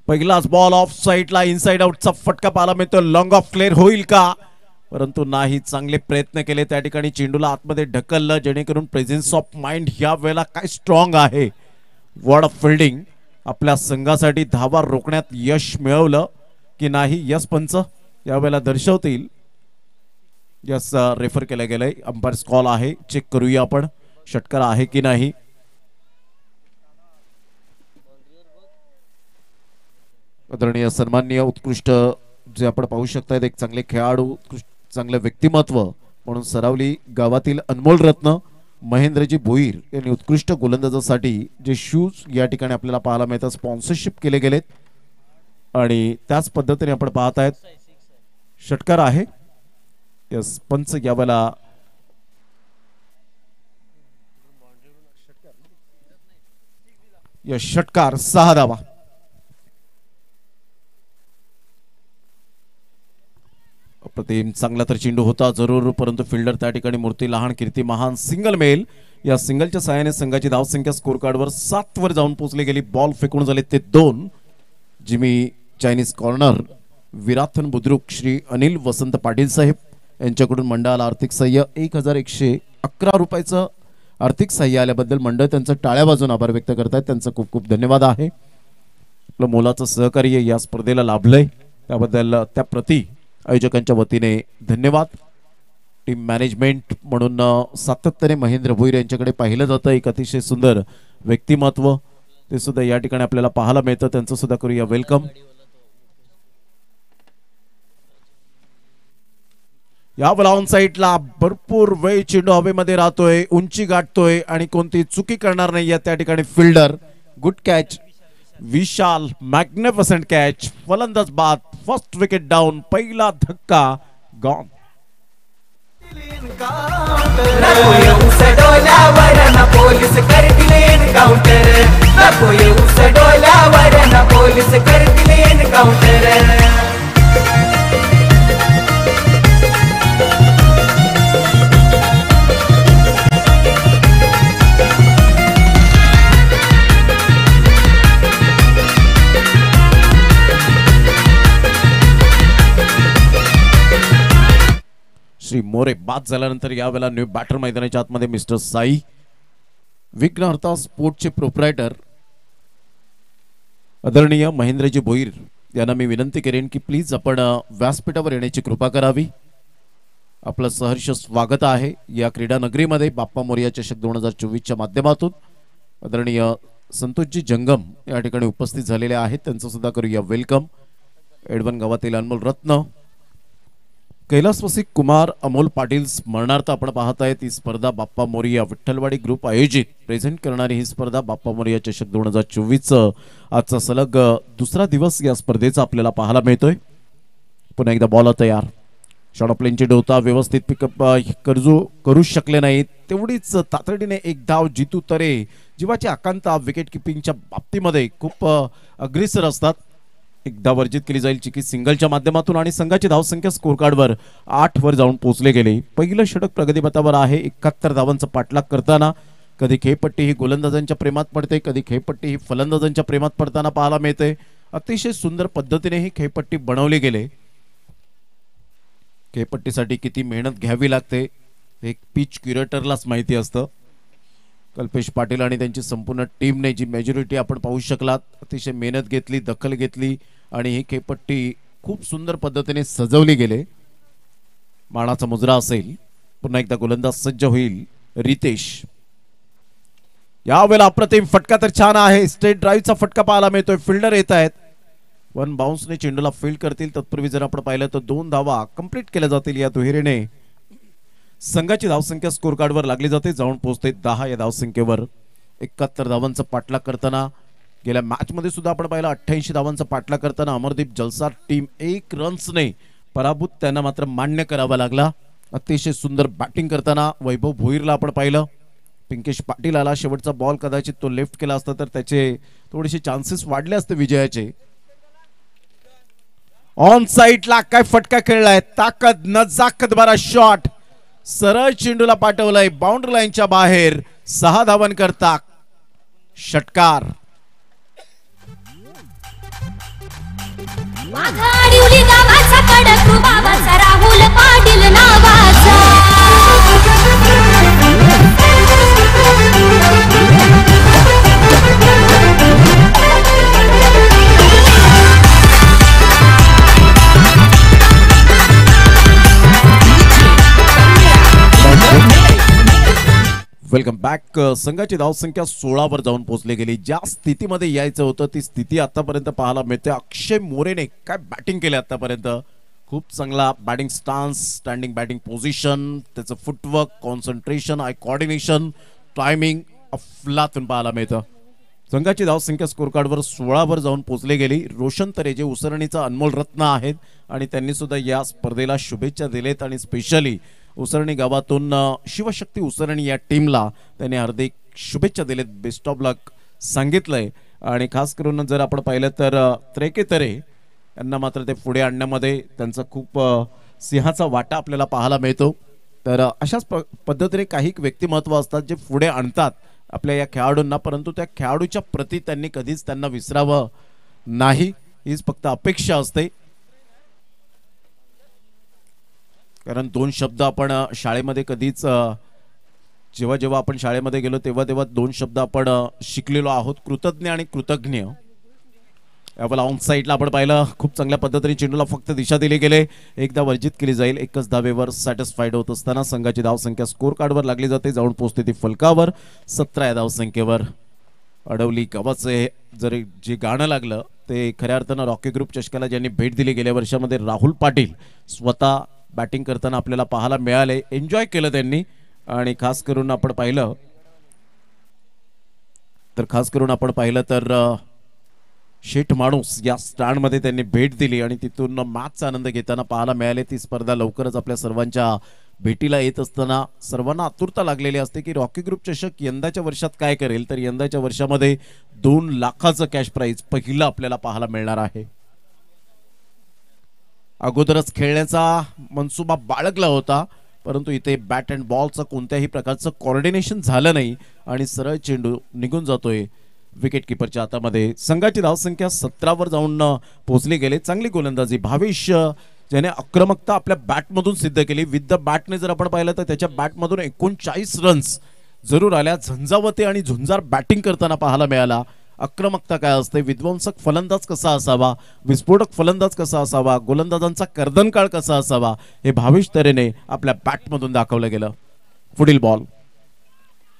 पहिलाच बॉल ऑफ साईडला इनसाइड आउटचा फटका पाहायला मिळतो. लॉंग ऑफ क्लिअर होईल का? परंतु नाही. चांगले प्रयत्न केले त्या ठिकाणी. चेंडूला आतमध्ये ढकललं जेणेकरून प्रेझेन्स ऑफ माइंड ह्या वेळेला काय स्ट्रॉंग आहे. वॉर्ड ऑफ फिल्डिंग आपल्या संघासाठी धावा रोखण्यात यश मिळवलं की नाही यस पंच यावेळेला दर्शवतील. यस रेफर केलं गेलंय. अंपायर्स कॉल आहे, चेक करूया आपण षटकार आहे की नाही. आदरणीय सन्माननीय उत्कृष्ट जे आपण पाहू शकतायत एक चांगले खेळाडू, चांगले व्यक्तिमत्व म्हणून सरावली गावातील अनमोल रत्न महेंद्रजी भोईर यांनी उत्कृष्ट गोलंदाजासाठी जे शूज या ठिकाणी आपल्याला पाहायला मिळतात स्पॉन्सरशिप केले गेलेत आणि त्याच पद्धतीने आपण पाहत आहेत षटकार आहे. यस पंच यावेळेला यस षटकार 6 धावा. प्रतिम चांगला तर चेंडू होता जरूर, परंतु फिल्डर त्या ठिकाणी मूर्ती लहान कीर्ती महान सिंगल मेल. या सिंगलच्या सहाय्याने संघाची धावसंख्या स्कोर कार्डवर 7 वर जाऊन पोहोचली गेली. बॉल फेकून झाले ते 2. Jimmy Chinese corner Virathan Budruk Shri Anil Vasant Patil साहेब यांच्याकडून मंडळाला आर्थिक सहाय्य 1111 रुपयाचं आर्थिक सहाय्य आल्याबद्दल मंडळ त्यांचं टाळ्या वाजून आभार व्यक्त करतात. त्यांचं खूप खूप धन्यवाद आहे. आपलं मोलाचं सहकार्य या स्पर्धेला लाभलंय त्याबद्दल त्या प्रति आयोजकांच्या वतीने धन्यवाद. टीम मॅनेजमेंट म्हणून सातत्याने महेंद्र भोईर यांच्याकडे पाहिलं जातं. एक अतिशय सुंदर व्यक्तिमत्व ते सुद्धा या ठिकाणी आपल्याला पाहायला मिळतं. त्यांचं सुद्धा करूया वेलकम. या ऑन साईडला भरपूर वेळ चेंडू हवेमध्ये राहतोय, उंची गाठतोय आणि कोणती चुकी करणार नाही त्या ठिकाणी फिल्डर. गुड कॅच विशाल, मॅग्निफिसंट कॅच. फलंदाज बाद, फर्स्ट विकेट डाऊन. पहिला धक्का गॉन. मोरे बाद झाल्यानंतर यावेळेला न्यू बॅटर मैदानाच्या आतमध्ये मिस्टर साई विघ्नहर्ता स्पोर्टचे प्रोप्रायटर आदरणीय महेंद्रजी भोईर यांना मी विनंती करेन की प्लीज आपण व्यासपीठावर येण्याची कृपा करावी. आपलं सहर्ष स्वागत आहे या क्रीडा नगरीमध्ये बाप्पा मोरया चषक 2024च्या माध्यमातून. आदरणीय संतोषजी जंगम या ठिकाणी उपस्थित झालेले आहेत, त्यांचं सुद्धा करूया वेलकम. एडवन गावातील अनमोल रत्न कैलासवासी कुमार अमोल पाटील स्मरणार्थ आपण पाहत आहेत ही स्पर्धा बाप्पा मोरया विठ्ठलवाडी ग्रुप आयोजित प्रेझेंट करणारी ही स्पर्धा बाप्पा मोरया चषक 2024 आजचा सलग दुसरा दिवस या स्पर्धेचा आपल्याला पाहायला मिळतोय. पुन्हा एकदा बॉल तयार, शॉट ऑफ लेनची डोता व्यवस्थित पिकअप करू शकले नाही, तेवढीच तातडीने एक धाव जितू तरे जीवाची आकांता विकेट किपिंगच्या बाबतीमध्ये खूप अग्रेसर असतात. एकदा वर्जित केली जाईल चिकी सिंगलच्या माध्यमातून आणि संघाची धावसंख्या स्कोर कार्डवर 8 वर जाऊन पोहोचले गेले. पहिलं षटक प्रगतीपथावर आहे 71 धावांचा पाठलाग करताना. कधी खेळपट्टी ही गोलंदाजांच्या प्रेमात पडते, कधी खेळपट्टी ही फलंदाजांच्या प्रेमात पडताना पाहायला मिळते. अतिशय सुंदर पद्धतीने ही खेळपट्टी बनवली गेले. खेळपट्टीसाठी किती मेहनत घ्यावी लागते एक पिच क्युरेटरलाच माहिती असतं. कल्पेश पाटील आणि त्यांची संपूर्ण टीमने जी मेजॉरिटी आपण पाहू शकलात, अतिशय मेहनत घेतली, दखल घेतली आणि ही खेळपट्टी खूप सुंदर पद्धतीने सजवली गेले. मानाचा मुजरा असेल, पुन्हा एकदा गोलंदाज सज्ज होईल रितेश. यावेळेला अप्रतिम फटका तर छान आहे, स्ट्रेट ड्राईव्हचा फटका पाहायला मिळतोय. फिल्डर येत आहेत, 1 बाउन्सने चेंडूला फील्ड करतील. तत्पूर्वी जर आपण पाहिलं तर 2 धावा कंप्लीट केल्या जातील. या दुहेरीने संघाची धावसंख्या स्कोर कार्डवर लागली जाते, जाऊन पोहोचते 10 या धावसंख्येवर. 71 धावांचा पाठलाग करताना गेल्या मॅच मध्ये सुद्धा आपण पाहिलं 88 धावांचा पाठलाग करताना अमरदीप जलसार टीम 1 रन्सने पराभूत त्यांना मात्र मान्य करावा लागला. अतिशय सुंदर बॅटिंग करताना वैभव भोईरला आपण पाहिलं. पिंकेश पाटील आला, शेवटचा बॉल कदाचित तो लेफ्ट केला असता तर त्याचे थोडेसे चान्सेस वाढले असते विजयाचे. ऑन साइडला काय फटका खेळलाय, ताकद नजाकत भरा शॉट, सरळ चेंडूला पाठवलाय बाउंड्री लाईनच्या बाहेर. 6 धावन करता षटकार. वाघाडिवली गावाचा कडक रुबाबाचा राहुल पाटील नावाचा. Welcome back. संघाची धावसंख्या 16 वर जाऊन पोहोचली गेली. ज्या स्थितीमध्ये यायचं होतं ती स्थिती आतापर्यंत पाहायला मिळते. अक्षय मोरेने काय बॅटिंग केले आतापर्यंत, खूप चांगला batting stance, standing batting position, त्याचं footwork, concentration, eye coordination, timing अफलातून पाहायला मिळतं. संघाची धावसंख्या स्कोर कार्डवर 16 वर जाऊन पोहोचली गेली. रोशन तरे जे उसरणीचा अनमोल रत्न आहेत आणि त्यांनी सुद्धा या स्पर्धेला शुभेच्छा दिलेत आणि स्पेशली उसरणी गावातून शिवशक्ती उसरणी या टीमला त्यांनी हार्दिक शुभेच्छा दिलेत, बेस्ट ऑफ लक सांगितलंय. आणि खास करून जर आपण पाहिलं तर त्रेके तरे यांना मात्र ते पुढे आणण्यामध्ये त्यांचा खूप सिंहाचा वाटा आपल्याला पाहायला मिळतो. तर अशाच पद्धतीने काही व्यक्तिमत्व असतात जे पुढे आणतात आपल्या या खेळाडूंना, परंतु त्या खेळाडूच्या प्रती त्यांनी कधीच त्यांना विसरावं नाही, हीच फक्त अपेक्षा असते. कारण 2 शब्द आपण शाळेमध्ये कधीच जेव्हा जेव्हा आपण शाळेमध्ये गेलो तेव्हा तेव्हा 2 शब्द आपण शिकलेलो आहोत, कृतज्ञ आणि कृतज्ञ. यावेळेला ऑन साइडला आपण पाहिलं खूप चांगल्या पद्धतीने चेंडूला फक्त दिशा दिली गेले. एकदा वर्जित केली जाईल. 1च धावेवर सॅटिस्फाईड होत असताना संघाची धावसंख्या स्कोर कार्डवर लागली जाते, जाऊन पोहोचते ती फलकावर 17 या धावसंख्येवर. अडवली गावाचे जर जे गाणं लागलं ते खऱ्या अर्थानं रॉकी ग्रुप चषकाला ज्यांनी भेट दिली गेल्या वर्षामध्ये राहुल पाटील स्वतः बॅटिंग करताना आपल्याला पाहायला मिळाले. एन्जॉय केलं त्यांनी. आणि खास करून आपण पाहिलं तर शेठ माणूस या स्टँड मध्ये त्यांनी भेट दिली आणि तिथून मॅचचा आनंद घेताना पाहायला मिळाले. ती स्पर्धा लवकरच आपल्या सर्वांच्या भेटीला येत असताना सर्वांना आतुरता लागलेली असते की रॉकी ग्रुप चषक यंदाच्या वर्षात काय करेल. तर यंदाच्या वर्षामध्ये 2 लाखाचं कॅश प्राइज पहिलं आपल्याला पाहायला मिळणार आहे. अगोदरच खेळण्याचा मनसुबा बाळगला होता, परंतु इथे बॅट अँड बॉलचं कोणत्याही प्रकारचं कोऑर्डिनेशन झालं नाही आणि सरळ चेंडू निघून जातोय विकेट किपरच्या हातामध्ये. संघाची धावसंख्या 17 वर जाऊन पोहोचली गेले. चांगली गोलंदाजी भावेश ज्याने आक्रमकता आपल्या बॅटमधून सिद्ध केली. विथ द बॅटने जर आपण पाहिलं तर त्याच्या बॅटमधून 39 रन्स जरूर आल्या. झंझावती आणि झुंजार बॅटिंग करताना पाहायला मिळाला. आक्रमकता काय असते, विध्वंसक फलंदाज कसा असावा, विस्फोटक फलंदाज कसा असावा, गोलंदाजांचा कर्दनकाळ कसा असावा, हे भाविश तऱ्हेने आपल्या बॅटमधून दाखवलं गेलं. पुढील बॉल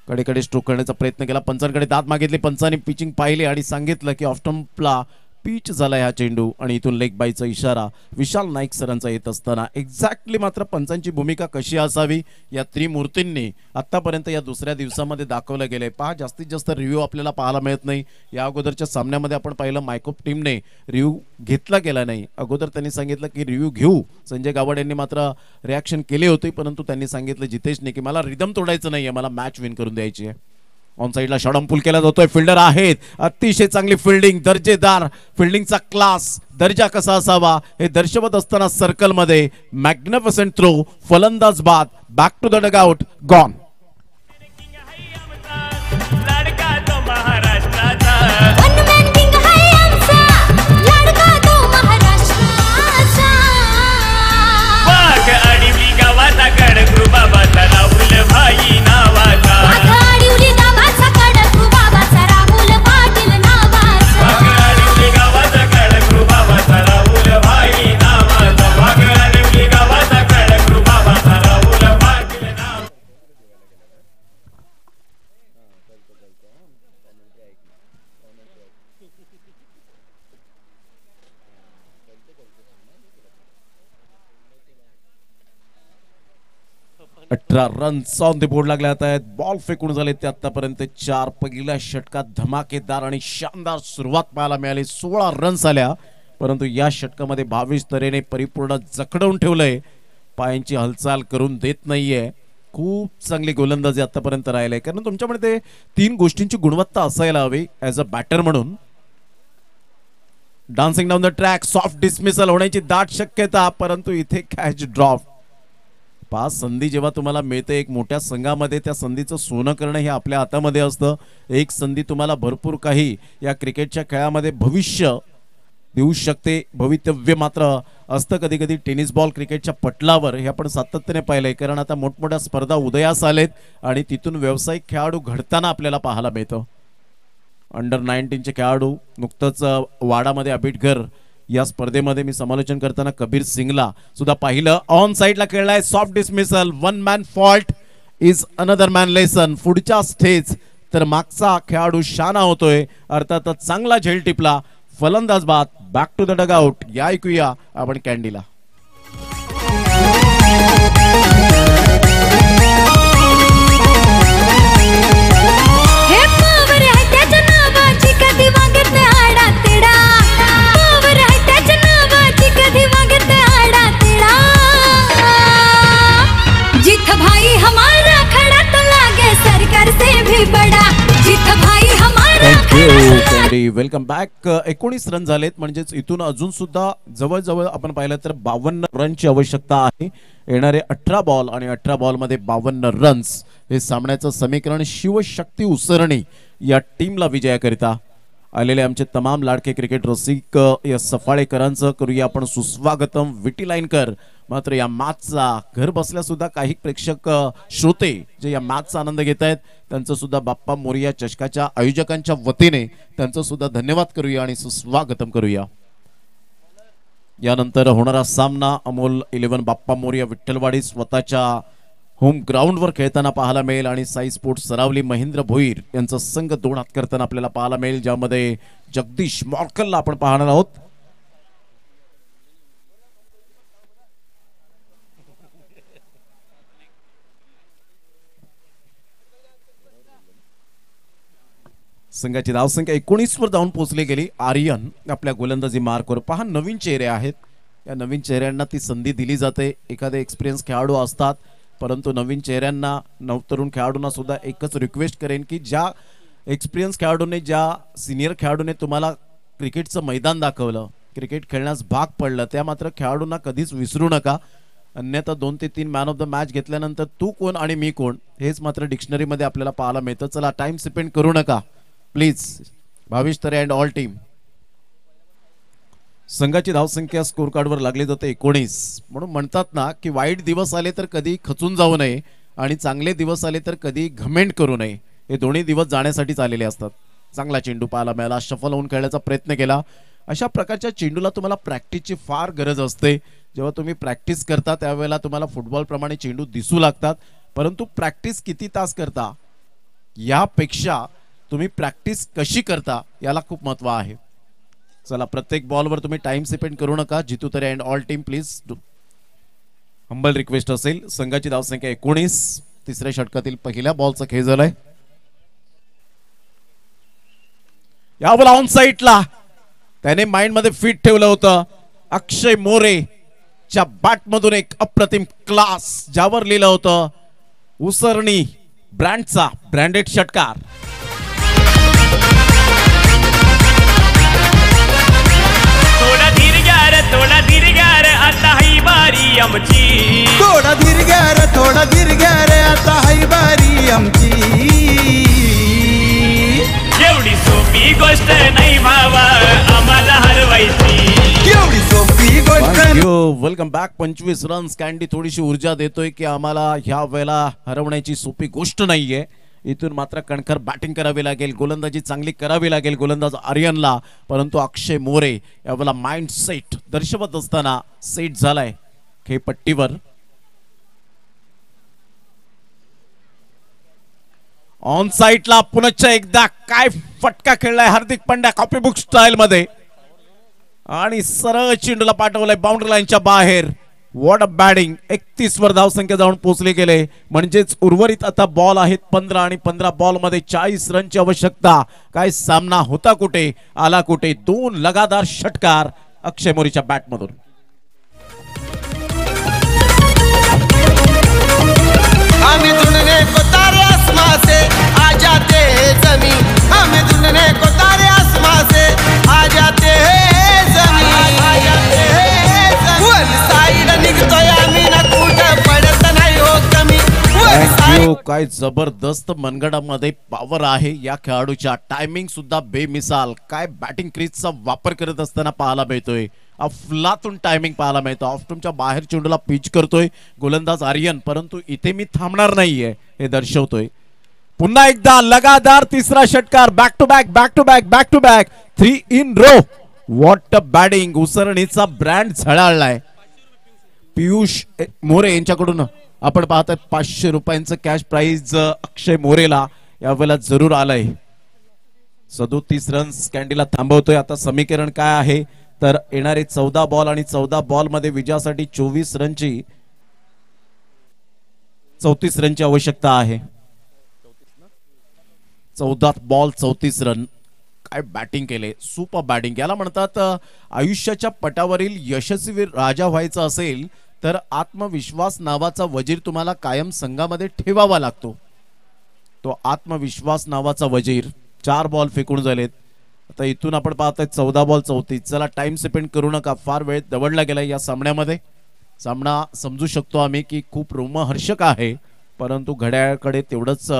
कडेकडे स्ट्रोक करण्याचा प्रयत्न केला. पंचांकडे दाद मागितली. पंचांनी पिचिंग पाहिले आणि सांगितलं की ऑफ स्टंपला पीच झाला हा चेंडू आणि इथून लेग बायचा इशारा विशाल नाईक सरांचा येत असताना एक्झॅक्टली मात्र पंचांची भूमिका कशी असावी या त्रिमूर्तींनी आतापर्यंत या दुसऱ्या दिवसामध्ये दाखवलं गेलंय. पहा, जास्तीत जास्त रिव्ह्यू आपल्याला पाहायला मिळत नाही. या अगोदरच्या सामन्यामध्ये आपण पाहिलं मायकोप टीमने रिव्ह्यू घेतला गेला नाही. अगोदर त्यांनी सांगितलं की रिव्ह्यू घेऊ. संजय गावड यांनी मात्र रिॲक्शन केली होती, परंतु त्यांनी सांगितलं जितेशने की मला रिदम तोडायचं नाहीये, मला मॅच विन करून द्यायची आहे. ऑन साइडला शॉट पुल केला जातोय. फिल्डर आहेत, अतिशय चांगली फिल्डिंग, दर्जेदार फिल्डिंगचा क्लास, दर्जा कसा असावा हे दर्शवत असताना सर्कलमध्ये मॅग्निफिसंट थ्रो, फलंदाज बाद, back to the dugout, gone. अठरा रन्स ऑन द बोर्ड लागले आहेत. बॉल फेकून झाले ते आतापर्यंत 4. पहिल्या षटकात धमाकेदार आणि शानदार सुरुवात पाहायला मिळाली. 16 रन्स आल्या, परंतु या षटकामध्ये 22 तऱ्हेने परिपूर्ण जखडवून ठेवलंय. पायांची हालचाल करून देत नाहीये. खूप चांगली गोलंदाजी आतापर्यंत राहिली, कारण तुमच्यामध्ये 3 गोष्टींची गुणवत्ता असायला हवी ॲज अ बॅटर म्हणून. Dancing down the track, soft dismissal होण्याची दाट शक्यता, परंतु इथे कॅच ड्रॉप. 5 संधी जेव्हा तुम्हाला मिळते एक मोठ्या संघामध्ये, त्या संधीचं सोनं करणं हे आपल्या हातामध्ये असतं. एक संधी तुम्हाला भरपूर काही या क्रिकेटच्या खेळामध्ये भविष्य देऊ शकते. भवितव्य मात्र असतं कधी कधी टेनिस बॉल क्रिकेटच्या पटलावर, हे आपण सातत्याने पाहिलंय. कारण आता मोठमोठ्या स्पर्धा उदयास आलेत आणि तिथून व्यावसायिक खेळाडू घडताना आपल्याला पाहायला मिळतं. अंडर 19चे खेळाडू नुकतंच वाडामध्ये अबिटघर या स्पर्धेमध्ये मी समालोचन करताना कबीर सिंगला सुद्धा पाहिलं. ऑन साइडला खेळलाय, soft dismissal, 1 man fault is another man lesson. पुढच्या स्टेज तर मागचा खेळाडू शाना होतोय, अर्थातच चांगला झेल टिपला, फलंदाज बाद, बॅक टू द डगआउट. या ऐकूया आपण कॅन्डीला. Welcome back. 19 रन झालेत, म्हणजेच इथून अजून सुद्धा जवळजवळ आपण पाहिलं तर 52 रनची आवश्यकता आहे. येणारे 18 बॉल आणि 18 बॉलमध्ये 52 रन्स हे सामन्याचं समीकरण. शिवशक्ती उसरणी या टीमला विजयाकरिता आलेले आमचे तमाम लाडके क्रिकेट रसिक या सफाळेकरांचं करूया आपण सुस्वागतम. विटी लाईनकर मात्र या मॅचचा घर बसल्या सुद्धा काही प्रेक्षक श्रोते जे या मॅचचा आनंद घेत आहेत त्यांचं सुद्धा बाप्पा मोरिया चषकाच्या आयोजकांच्या वतीने त्यांचं सुद्धा धन्यवाद करूया आणि सुस्वागतम करूया. यानंतर होणारा सामना अमोल 11 बाप्पा मोरिया विठ्ठलवाडी स्वतःच्या होम ग्राउंडवर खेळताना पाहायला मिळेल आणि साई स्पोर्ट्स सरावली महेंद्र भोईर यांचा संघ 2 हात करताना आपल्याला पाहायला मिळेल, ज्यामध्ये जगदीश मॉर्कलला आपण पाहणार आहोत. संघाची धावसंख्या 19 वर जाऊन पोहोचली गेली. आर्यन आपल्या गोलंदाजी मार्कवर. पहा, नवीन चेहरे आहेत, या नवीन चेहऱ्यांना ती संधी दिली जाते. एखादे एक्सपिरियन्स खेळाडू असतात, परंतु नवीन चेहऱ्यांना, नवतरुण खेळाडूंना सुद्धा एकच रिक्वेस्ट करेन की ज्या एक्सपिरियन्स खेळाडूने, ज्या सिनियर खेळाडूने तुम्हाला क्रिकेटचं मैदान दाखवलं, क्रिकेट खेळण्यास भाग पडलं, त्या मात्र खेळाडूंना कधीच विसरू नका. अन्यथा 2 ते 3 मॅन ऑफ द मॅच घेतल्यानंतर तू कोण आणि मी कोण हेच मात्र डिक्शनरीमध्ये आपल्याला पाहायला मिळतं. चला, टाइम स्पेंड करू नका please. Bhavish Tare and all team. संघाची धावसंख्या स्कोर कार्डवर लागली जाते 19. म्हणून म्हणतात ना की वाईट दिवस आले तर कधी खचून जाऊ नये आणि चांगले दिवस आले तर कधी घमेंट करू नये. हे दोन्ही दिवस जाण्यासाठीच आलेले असतात. चांगला चेंडू पाहायला मिळाला, शफल होऊन खेळण्याचा प्रयत्न केला. अशा प्रकारच्या चेंडूला तुम्हाला प्रॅक्टिसची फार गरज असते. जेव्हा तुम्ही प्रॅक्टिस करता त्यावेळेला तुम्हाला फुटबॉल प्रमाणे चेंडू दिसू लागतात, परंतु प्रॅक्टिस किती तास करता यापेक्षा तुम्ही प्रॅक्टिस कशी करता याला खूप महत्व आहे. चला, प्रत्येक बॉलवर तुम्ही टाइम स्पेंड करू नका. जितू तरी and all team please, humble request असेल. संघाची धावसंख्या 19. तिसऱ्या षटकातील पहिल्या बॉलचा खेळ झालाय. या बॉल ऑन साईडला त्याने माइंड मध्ये फिट ठेवलं होतं. अक्षय मोरे च्या बॅट मधून एक अप्रतिम क्लास, ज्यावर लिहिलं होतं उसरणी ब्रँडचा ब्रँडेड षटकार. थोडा धीर घ्या रे आता ही बारी आमची. थोडा धीर घ्या रे आता ही बारी आमची. एवढी सोपी गोष्ट नाही भावा आम्हाला हरवायची. एवढी सोपी गोष्ट. Welcome back. 25 रन्स. कॅन्डी थोडीशी ऊर्जा देतोय की आम्हाला ह्या वेळेला हरवण्याची सोपी गोष्ट नाहीये. इथून मात्र कणखर बॅटिंग करावी लागेल, गोलंदाजी चांगली करावी लागेल गोलंदाज आर्यनला. परंतु अक्षय मोरे यावेळेला माइंड सेट दर्शवत असताना सेट झालाय खेळपट्टीवर. ऑन साईडला पुनश्च एकदा काय फटका खेळलाय Hardik Pandya copy book style मध्ये आणि सरळ चेंडूला पाठवलाय बाउंड्री लाईनच्या बाहेर. What a batting. 31 वर धावसंख्या जाऊन पोहोचली गेले. म्हणजेच उर्वरित आता बॉल आहेत 15 आणि 15 बॉल मध्ये 40 रनची आवश्यकता. काय सामना होता कुठे आला कुठे. 2 लगातार षटकार अक्षय मोरेच्या बॅट मधून. आम्ही दुनिया को तारे आसमां से आ जाते हैं जमीन. हमें दुनिया को तारे आसमां से आ जाते हैं जमीन. वन साइड निघतोय आम्ही ना कुठं पडत नाही हो कमी. काय जबरदस्त मनगडामध्ये पॉवर आहे या खेळाडूच्या. टायमिंग सुद्धा बेमिसाल. काय बॅटिंग क्रीजचा वापर करत असताना पाहायला मिळतोय. अफलातून टायमिंग पाहायला मिळतो. ऑफस्टंपच्या बाहेर चेंडूला पिच करतोय गोलंदाज आर्यन, परंतु इथे मी थांबणार नाहीये हे दर्शवतोय. पुन्हा एकदा लगातार तिसरा षटकार. Back to back back to back back to back 3 in row. What a batting. उसरणीचा ब्रँड झळाळलाय. पियुष मोरे यांच्याकडून आपण पाहतोय 500 रुपयांचं कॅश प्राइज अक्षय मोरेला यावेळेला जरूर आलंय. 37 रन्स कॅन्डीला थांबवतोय. आता समीकरण काय आहे तर येणारे 14 बॉल आणि 14 बॉल मध्ये विजयासाठी 34 रनची 34 रनची आवश्यकता आहे. 14 बॉल 34 रन. काय बॅटिंग केले. Super batting. याला म्हणतात आयुष्याच्या पटावरील यशस्वी राजा व्हायचा असेल तर आत्मविश्वास नावाचा वजीर तुम्हाला कायम संघामध्ये ठेवावा लागतो. तो आत्मविश्वास नावाचा वजीर. 4 बॉल फेकून झालेत. आता इथून आपण पाहतोय 14 बॉल 34. चला, टाइम स्पेंड करू नका. फार वेळ दवडला गेला या सामन्यामध्ये. सामना समजू शकतो आम्ही की खूप रोमहर्षक आहे, परंतु घड्याळाकडे तेवढंच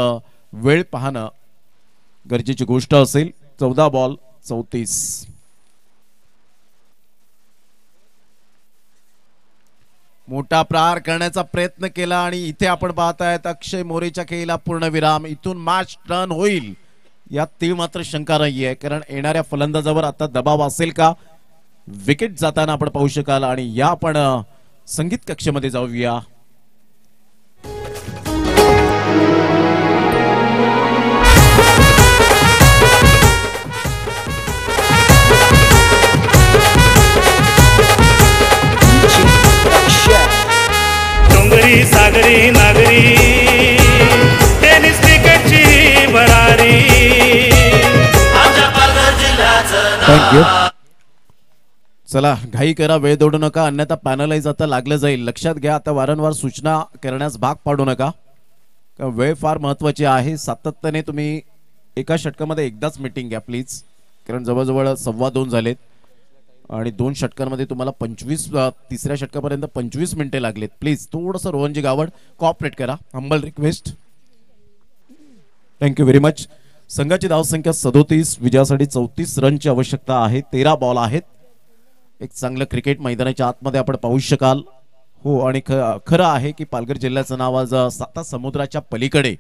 वेळ पाहणं गरजेची गोष्ट असेल. 14 बॉल 34. मोठा प्रहार करण्याचा प्रयत्न केला आणि इथे आपण पाहतायत अक्षय मोरेच्या खेळीला पूर्णविराम. इथून मॅच टर्न होईल यात ती मात्र शंका नाहीये, कारण येणाऱ्या फलंदाजावर आता दबाव असेल का विकेट जाताना आपण पाहू शकाल. आणि या आपण संगीत कक्षेमध्ये जाऊया. डोंगरी सागरी नागरी टेनिस क्रिकेटची भरारी. थँक्यू. चला, घाई करा, वेळ दौडू नका, अन्यथा पॅनलाइज आता लागलं जाईल. लक्षात घ्या, आता वारंवार सूचना करण्यास भाग पाडू नका. वेळ फार महत्वाची आहे. सातत्याने तुम्ही एका षटकामध्ये एकदाच मीटिंग घ्या प्लीज, कारण जवळजवळ 2:15 झालेत आणि 2 षटकांमध्ये तुम्हाला 25 तिसऱ्या षटकापर्यंत 25 मिनिटे लागलेत. प्लीज थोडंसं रोहनजी गावड कॉपरेट करा. Humble request. Thank you very much. संघाची धावसंख्या 37. विजयासाठी 34 रनची आवश्यकता आहे. 13 बॉल आहेत. एक चांगलं क्रिकेट मैदानाच्या आतमध्ये आपण पाहू शकाल. हो, आणि खरं आहे की पालघर जिल्ह्याचं नाव आज साता समुद्राच्या पलीकडे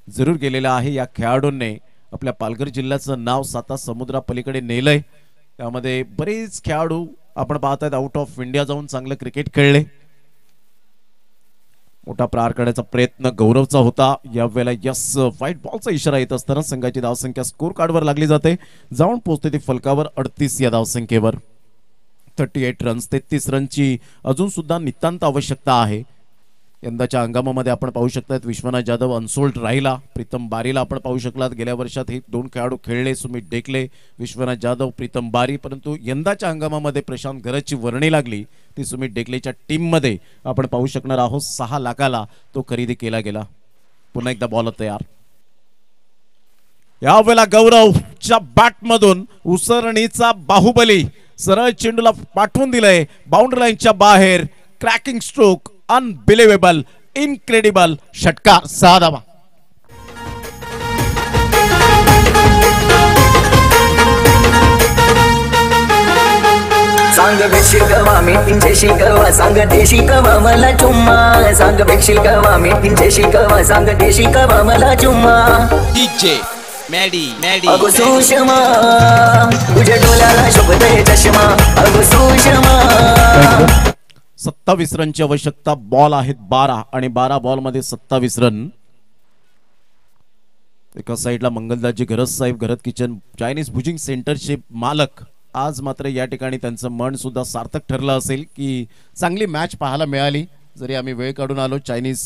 जरूर गेलेलं आहे. या खेळाडूंनी आपल्या पालघर जिल्ह्याचं नाव साता समुद्रा पलीकडे नेलंय. त्यामध्ये बरेच खेळाडू आपण पाहत आहेत आउट ऑफ इंडिया जाऊन चांगलं क्रिकेट खेळले. मोठा प्रहार करण्याचा प्रयत्न गौरवचा होता. यावेळेला यस व्हाईट बॉलचा इशारा येत असताना संघाची धावसंख्या स्कोर कार्डवर लागली जाते. जाऊन पोहोचते ती फलकावर 38 या धावसंख्येवर. 38 रन्स, 33 रनची अजून सुद्धा नितांत आवश्यकता आहे. यंदाच्या हंगामामध्ये आपण पाहू शकतात विश्वनाथ जाधव अनसोल्ड राहिला. प्रीतम बारीला आपण पाहू शकलात गेल्या वर्षात हे दोन खेळाडू खेळले, सुमित डेकले, विश्वनाथ जाधव, प्रीतम बारी. परंतु यंदाच्या हंगामामध्ये प्रशांत गरजची वर्णी लागली ती सुमित डेकलेच्या टीम मध्ये आपण पाहू शकणार आहोत. 6 लाखाला तो खरेदी केला गेला. पुन्हा एकदा बॉल तयार. यावेळेला गौरवच्या बॅटमधून उसरणीचा बाहुबली सरळ चेंडूला पाठवून दिलंय बाउंड्री लाईनच्या बाहेर. क्रॅकिंग स्ट्रोक, अनबिलिव्हेबल, इनक्रेडिबल, षटकार, 6 धावा. सांग भेटशील कवा मी पिंचेशील कवा, सांग देशील कवा मला चुम्मा. सांग भेटशील कवा मी पिंचेशील कवा, सांग देशील कवा मला चुम्मा. डीजे मॅडी अगो सुषमा तुझ्या डोळ्याला शोभतय चष्मा. अगो सुषमा. 27 रनची आवश्यकता. बॉल आहेत 12 आणि 12 बॉल मध्ये 27 रन. एका साईडला मंगलदासजी घरत साहेब, घरत किचन, चायनीज भुजिंग सेंटरचे मालक. आज मात्र या ठिकाणी त्यांचं मन सुद्धा सार्थक ठरलं असेल की चांगली मॅच पाहायला मिळाली. जरी आम्ही वेळ काढून आलो. चायनीज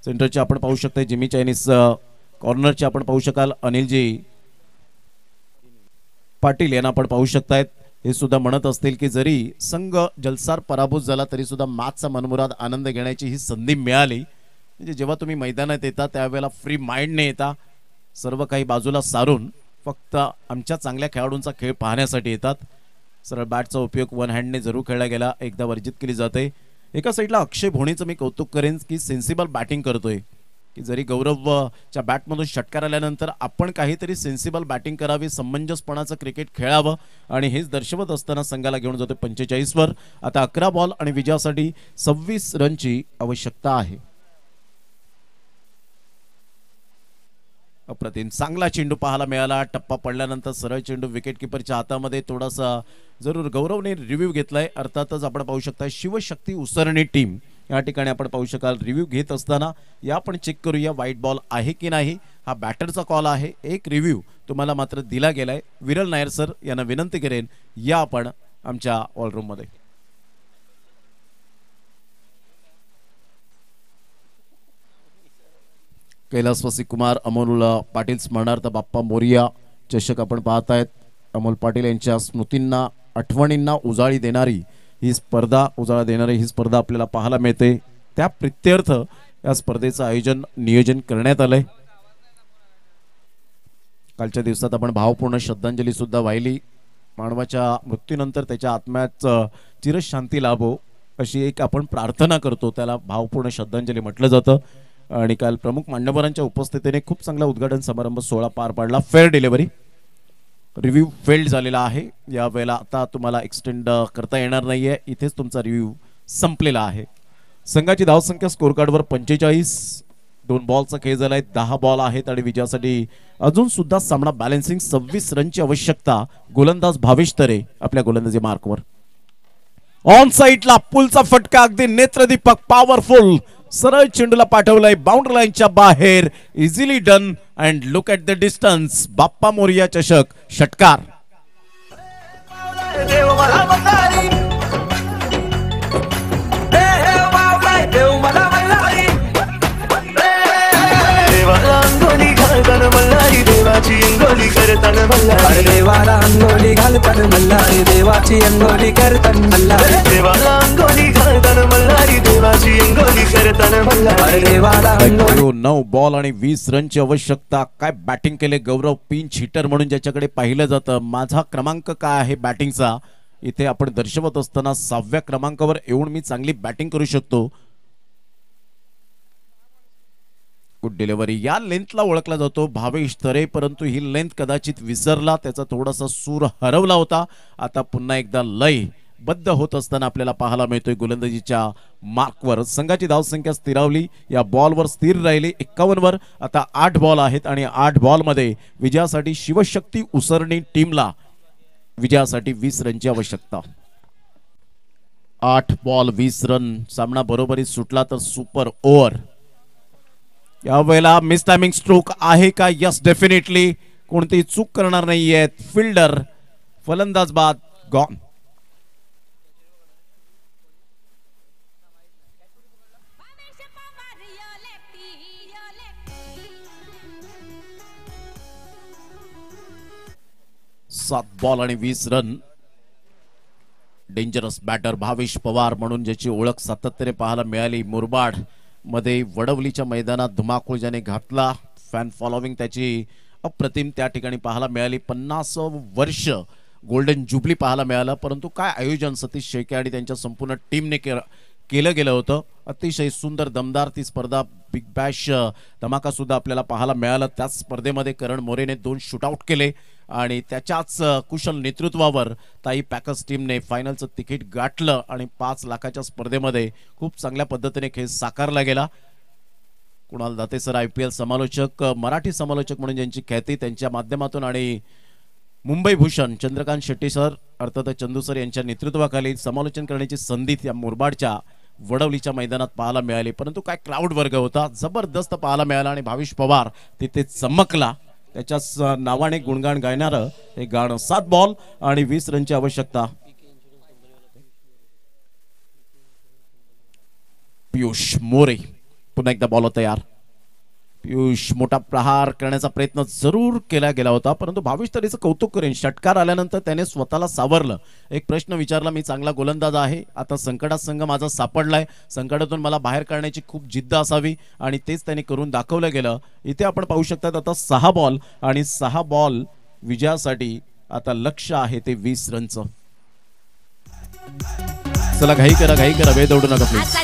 सेंटरचे आपण पाहू शकता, जिमी चायनीज कॉर्नरचे आपण पाहू शकाल अनिलजी पाटील यांना आपण पाहू शकतायत. हे सुद्धा म्हणत असतील की जरी संघ जलसार पराभूत झाला तरी सुद्धा मॅचचा मनमुराद आनंद घेण्याची ही संधी मिळाली. म्हणजे जेव्हा तुम्ही मैदानात येता त्यावेळेला फ्री माइंडने येता, सर्व काही बाजूला सारून फक्त आमच्या चांगल्या खेळाडूंचा खेळ पाहण्यासाठी येतात. सरळ बॅटचा उपयोग वन हँडने जरूर खेळला गेला, एकदा वर्जित केली जाते. एका साईडला अक्षय भोणीचं मी कौतुक करेन की सेन्सिबल बॅटिंग करतोय. की जरी गौरवच्या बॅटमधून षटकार आल्यानंतर आपण काहीतरी सेन्सिबल बॅटिंग करावी, समंजसपणाचं क्रिकेट खेळावं आणि हेच दर्शवत असताना संघाला घेऊन जातो 45 वर. आता 11 बॉल आणि विजयासाठी 26 रनची आवश्यकता आहे. अप्रतिम चांगला चेंडू पाहायला मिळाला. टप्पा पडल्यानंतर सरळ चेंडू विकेट किपरच्या हातामध्ये. थोडासा जरूर गौरवने रिव्ह्यू घेतलाय. अर्थातच आपण पाहू शकता शिवशक्ती उसरणी टीम या ठिकाणी आपण पाहू शकाल रिव्ह्यू घेत असताना. या आपण चेक करूया व्हाईट बॉल आहे की नाही. हा बॅटरचा कॉल आहे. एक रिव्ह्यू तुम्हाला मात्र दिला गेलाय. विरल नायर सर यांना विनंती करेन या आपण आमच्या ऑलरूम मध्ये. कैलासवासी कुमार अमोल पाटील स्मरणार्थ बाप्पा मोरिया चषक आपण पाहतायत. अमोल पाटील यांच्या स्मृतींना, आठवणींना उजाळी देणारी ही स्पर्धा आपल्याला पाहायला मिळते. त्या प्रित्यर्थ या स्पर्धेचं आयोजन नियोजन करण्यात आलंय. कालच्या दिवसात आपण भावपूर्ण श्रद्धांजली सुद्धा वाहिली. मानवाच्या मृत्यूनंतर त्याच्या आत्म्यात चिरशांती लाभो अशी एक आपण प्रार्थना करतो, त्याला भावपूर्ण श्रद्धांजली म्हटलं जातं. आणि काल प्रमुख मान्यवरांच्या उपस्थितीने खूप चांगला उद्घाटन समारंभ सोहळा पार पाडला. Fair delivery. रिव्ह्यू फेल्ड झालेला आहे. या वेळेला आता तुम्हाला एक्सटेंड करता येणार नाहीये. इथेच तुमचा रिव्ह्यू संपलेला आहे. संघाची धावसंख्या स्कोर कार्डवर 45. 2 बॉलचा खेळ झालाय. 10 बॉल आहेत आणि विजयासाठी अजून सुद्धा सामना बॅलन्सिंग 26 रनची आवश्यकता. गोलंदाज भावेश तरे आपल्या गोलंदाजी मार्कवर. ऑन साईडला पुलचा फटका अगदी नेत्रदीपक पॉवरफुल. सरळ चेंडूला पाठवलाय बाउंड्री लाईनच्या बाहेर. Easily done and look at the distance. Bappa Morya चषक, षटकार. देवाची अंगोली करतन मल्हारी. देवाला अंगोली घालतन मल्हारी. देवाची अंगोली करतन मल्हारी. देवाला अंगोली घालतन मल्हारी. देवाची अंगोली करतन मल्हारी. देवाला 9 बॉल आणि 20 रनची आवश्यकता. काय बॅटिंग केले गौरव. पिंच हिटर म्हणून ज्याच्याकडे पाहिलं जातं. माझा क्रमांक काय आहे बॅटिंगचा इथे आपण दर्शवत असताना 6व्या क्रमांकावर येऊन मी चांगली बॅटिंग करू शकतो. Good delivery. या लेंथला ओळखला जातो भावेश तरे, परंतु ही लेंथ कदाचित विसरला. त्याचा थोडासा सूर हरवला होता. आता पुन्हा एकदा लय बद्ध होत असताना आपल्याला पाहायला मिळतोय गोलंदाजीच्या मार्कवर. संघाची धावसंख्या स्थिरावली, या बॉलवर स्थिर राहिली 51 वर. आता 8 बॉल आहेत आणि 8 बॉलमध्ये विजयासाठी शिवशक्ती उसरणी टीमला विजयासाठी 20 रनची आवश्यकता. 8 बॉल 20 रन. सामना बरोबरीत सुटला तर सुपर ओव्हर. यावेळेला मिस टायमिंग स्ट्रोक आहे का? Yes, definitely. कोणतीही चूक करणार नाहीये फिल्डर. फलंदाज बाद, गॉन. सात बॉल आणि 20 run. Dangerous batter Bhavesh Pawar म्हणून ज्याची ओळख सातत्याने पाहायला मिळाली. मुरबाड मध्ये वडवलीच्या मैदानात धुमाकूळ ज्याने घातला. फॅन फॉलोविंग त्याची अप्रतिम त्या ठिकाणी पाहायला मिळाली. 50 वर्ष गोल्डन जुबली पाहायला मिळालं. परंतु काय आयोजन सतीश शेळके आणि त्यांच्या संपूर्ण टीमने केलं गेलं होतं. अतिशय सुंदर दमदार ती स्पर्धा. बिग बॅश धमाका सुद्धा आपल्याला पाहायला मिळाला. त्याच स्पर्धेमध्ये करण मोरेने 2 शूटआउट केले आणि त्याच्याच कुशल नेतृत्वावर ताई पॅकर्स टीमने फायनलचं तिकीट गाठलं आणि 5 लाखाच्या स्पर्धेमध्ये खूप चांगल्या पद्धतीने खेळ साकारला गेला. कुणाल दाते सर IPL समालोचक, मराठी समालोचक म्हणून ज्यांची ख्याती, त्यांच्या माध्यमातून आणि मुंबई भूषण चंद्रकांत शेट्टी सर अर्थात चंदू सर यांच्या नेतृत्वाखाली समालोचन करण्याची संधी या मुरबाडच्या वडवलीच्या मैदानात पाहायला मिळाली. परंतु काय क्राऊड वर्ग होता, जबरदस्त पाहायला मिळाला आणि भावेश पवार तिथे चमकला. त्याच्याच नावाने गुणगान गायणारं हे गाणं. 7 बॉल आणि 20 रनची आवश्यकता. पियुष मोरे पुन्हा एकदा बॉल तयार. पियुष मोठा प्रहार करण्याचा प्रयत्न जरूर केला गेला होता, परंतु भावेश तरीचं कौतुक करेन. षटकार आल्यानंतर त्याने स्वतःला सावरलं. एक प्रश्न विचारला, मी चांगला गोलंदाज आहे, आता संकटात संघ माझा सापडलाय, संकटातून मला बाहेर काढण्याची खूप जिद्द असावी आणि तेच त्याने करून दाखवलं गेलं. इथे आपण पाहू शकतात आता 6 बॉल आणि 6 बॉल विजयासाठी आता लक्ष आहे ते 20 रनचं. चला घाई करा वेळ दौडू नका प्लीज.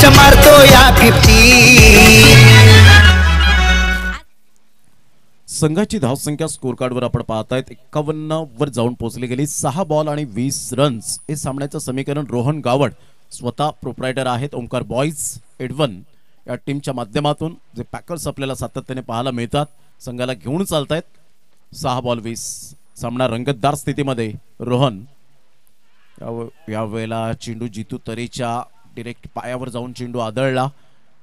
मारतो या 50. संघाची धावसंख्या स्कोर कार्डवर आपण पाहतायत 51 वर जाऊन पोहोचली गेली. 6 बॉल आणि 20 रन्स हे सामन्याचं समीकरण. रोहन गावड स्वतः प्रोप्रायटर आहेत ओंकार बॉईज एडवन या टीमच्या माध्यमातून जे पॅकर्स आपल्याला सातत्याने पाहायला मिळतात संघाला घेऊन चालतायत. 6 बॉल 20. सामना रंगतदार स्थितीमध्ये. रोहन यावेळेला चेंडू जितू तरेच्या डिरेक्ट पायावर जाऊन चेंडू आदळला.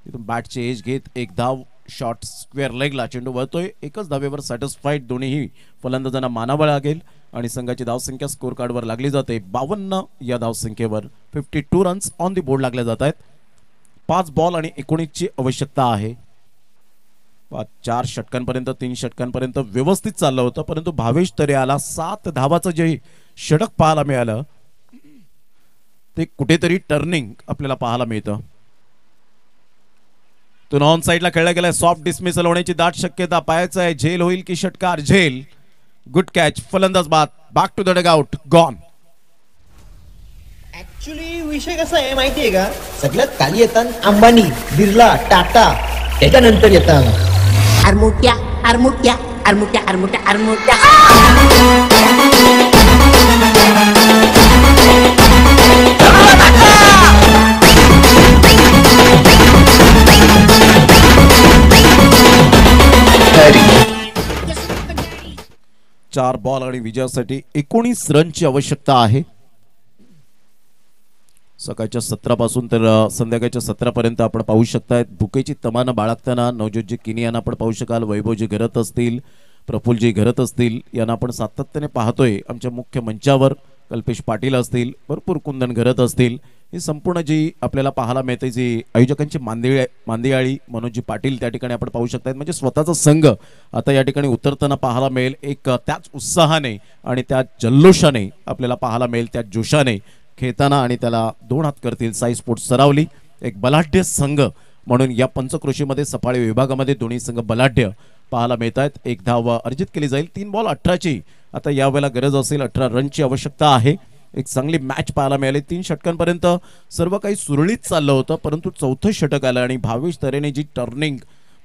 तिथून बॅटचे एज घेत एक धाव. शॉट स्क्वेअर लेगला चेंडू वळतोय. एकच धावेवर सॅटिस्फाईड दोन्ही फलंदाजांना मानावं लागेल आणि संघाची धावसंख्या स्कोर कार्डवर लागली जाते 52. या धावसंख्येवर 52 रन्स ऑन दी बोर्ड लागले जात आहेत. 5 बॉल आणि 19 ची आवश्यकता आहे. 4 षटकांपर्यंत 3 षटकांपर्यंत व्यवस्थित चाललं होतं, परंतु भावेश तरे आला. 7 धावाचं जे षटक पाहायला मिळालं ते कुठेतरी टर्निंग आपल्याला पाहायला मिळतं. तो ऑन साइडला खेळला गेलाय. सॉफ्ट डिसमिसल होण्याची दाट शक्यता. पायाचं आहे, झेल होईल की षटकार? झेल. Good catch. फलंदाज बाद. Back to the dugout. Gone. Actually विषय कसा आहे माहितीये का, सगळ्यात खाली येतात अंबानी, बिर्ला, टाटा, त्याच्यानंतर येतात आरमोट्या आरमोट्या आरमोट्या आरमोट्या आरमोट्या. 4 बॉल आणि विजयासाठी 19 रनची आवश्यकता आहे. सकाळच्या 17 पासून तर संध्याकाळच्या 17 पर्यंत आपण पाहू शकताय भुकेची तमान बाळगताना नवज्योतजी किनी यांना आपण पाहू शकाल. वैभवजी घरत असतील, प्रफुल्लजी घरत असतील यांना आपण सातत्याने पाहतोय आमच्या मुख्य मंचावर. कल्पेश पाटील असतील, भरपूर कुंदन घरत असतील. ही संपूर्ण जी आपल्याला पाहायला मिळते जी आयोजकांची मांदियाळी मनोजी पाटील त्या ठिकाणी आपण पाहू शकतात. म्हणजे स्वतःचा संघ आता या ठिकाणी उतरताना पाहायला मिळेल. एक त्याच उत्साहाने आणि त्या जल्लोषाने आपल्याला पाहायला मिळेल, त्या जोशाने खेळताना आणि त्याला 2 हात करतील साई स्पोर्ट्स सरावली. एक बलाढ्य संघ म्हणून या पंचक्रोशीमध्ये सफाळी विभागामध्ये दोन्ही संघ बलाढ्य पाहायला मिळत आहेत. एक धाव अर्जित केली जाईल. 3 बॉल 18ची आता यावेळेला गरज असेल. 18 रनची आवश्यकता आहे. एक चांगली मॅच पाहायला मिळाली. 3 षटकांपर्यंत सर्व काही सुरळीत चाललं होतं, परंतु चौथं षटक आलं आणि भावेश तरेने जी टर्निंग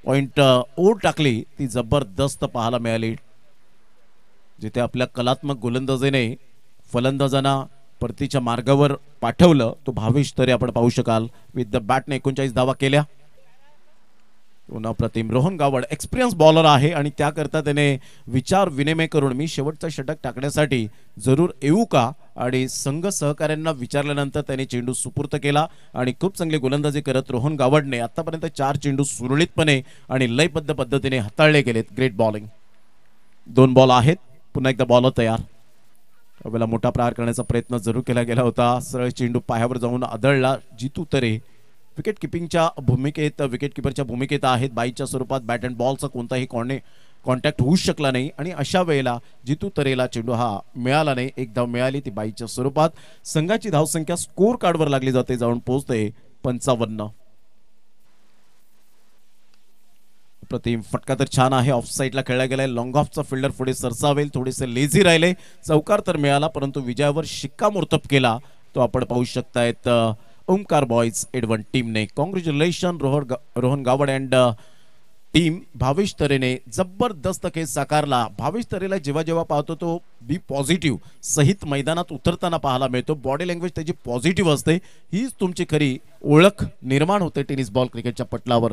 पॉइंट ओढ टाकली ती जबरदस्त पाहायला मिळाली, जिथे आपल्या कलात्मक गोलंदाजीने फलंदाजांना परतीच्या मार्गावर पाठवलं. तो भावेश तरे आपण पाहू शकाल. विथ द बॅटने 39 धावा केल्या. अप्रतिम. रोहन गावड एक्सपिरियन्स बॉलर आहे आणि त्याकरता त्याने विचार विनिमय करून मी शेवटचा षटक टाकण्यासाठी जरूर येऊ का आणि संघ सहकाऱ्यांना विचारल्यानंतर त्याने चेंडू सुपूर्त केला आणि खूप चांगली गोलंदाजी करत रोहन गावडने आतापर्यंत 4 चेंडू सुरळीतपणे आणि लयबद्ध पद्धतीने हाताळले गेलेत. Great bowling. 2 बॉल आहेत. पुन्हा एकदा बॉलर तयार. यावेळेला मोठा प्रहार करण्याचा प्रयत्न जरूर केला गेला होता. सरळ चेंडू पायावर जाऊन आदळला. जितू तरे विकेट किपिंगच्या भूमिकेत विकेट किपरच्या भूमिकेत आहेत. बाईच्या स्वरूपात बॅट अँड बॉलचा कोणताही कॉन्टॅक्ट होऊ शकला नाही आणि अशा वेळेला जितू तरेला चेंडू हा मिळाला नाही. एक धाव मिळाली ती बाईच्या स्वरूपात. संघाची धावसंख्या स्कोर कार्डवर लागली जाते, जाऊन पोहोचते 55. प्रतिम. फटका तर छान आहे. ऑफ साईडला खेळला गेलाय. लॉंग ऑफचा फिल्डर पुढे सरसावेल. थोडेसे लेझी राहिले. चौकार तर मिळाला, परंतु विजयावर शिक्कामोर्तब केला तो आपण पाहू शकतायत ओमकार बॉयज एडवन टीमने. Congratulation Rohan Gavad and team. Bhavesh तरेने जबरदस्त खेळ साकारला. भावेश तरेला जेव्हा जेव्हा पाहतो तो बी पॉझिटिव्ह सहित मैदानात उतरताना पाहायला मिळतो. बॉडी लँग्वेज त्याची पॉझिटिव्ह असते. हीच तुमची खरी ओळख निर्माण होते टेनिस बॉल क्रिकेटच्या पटलावर.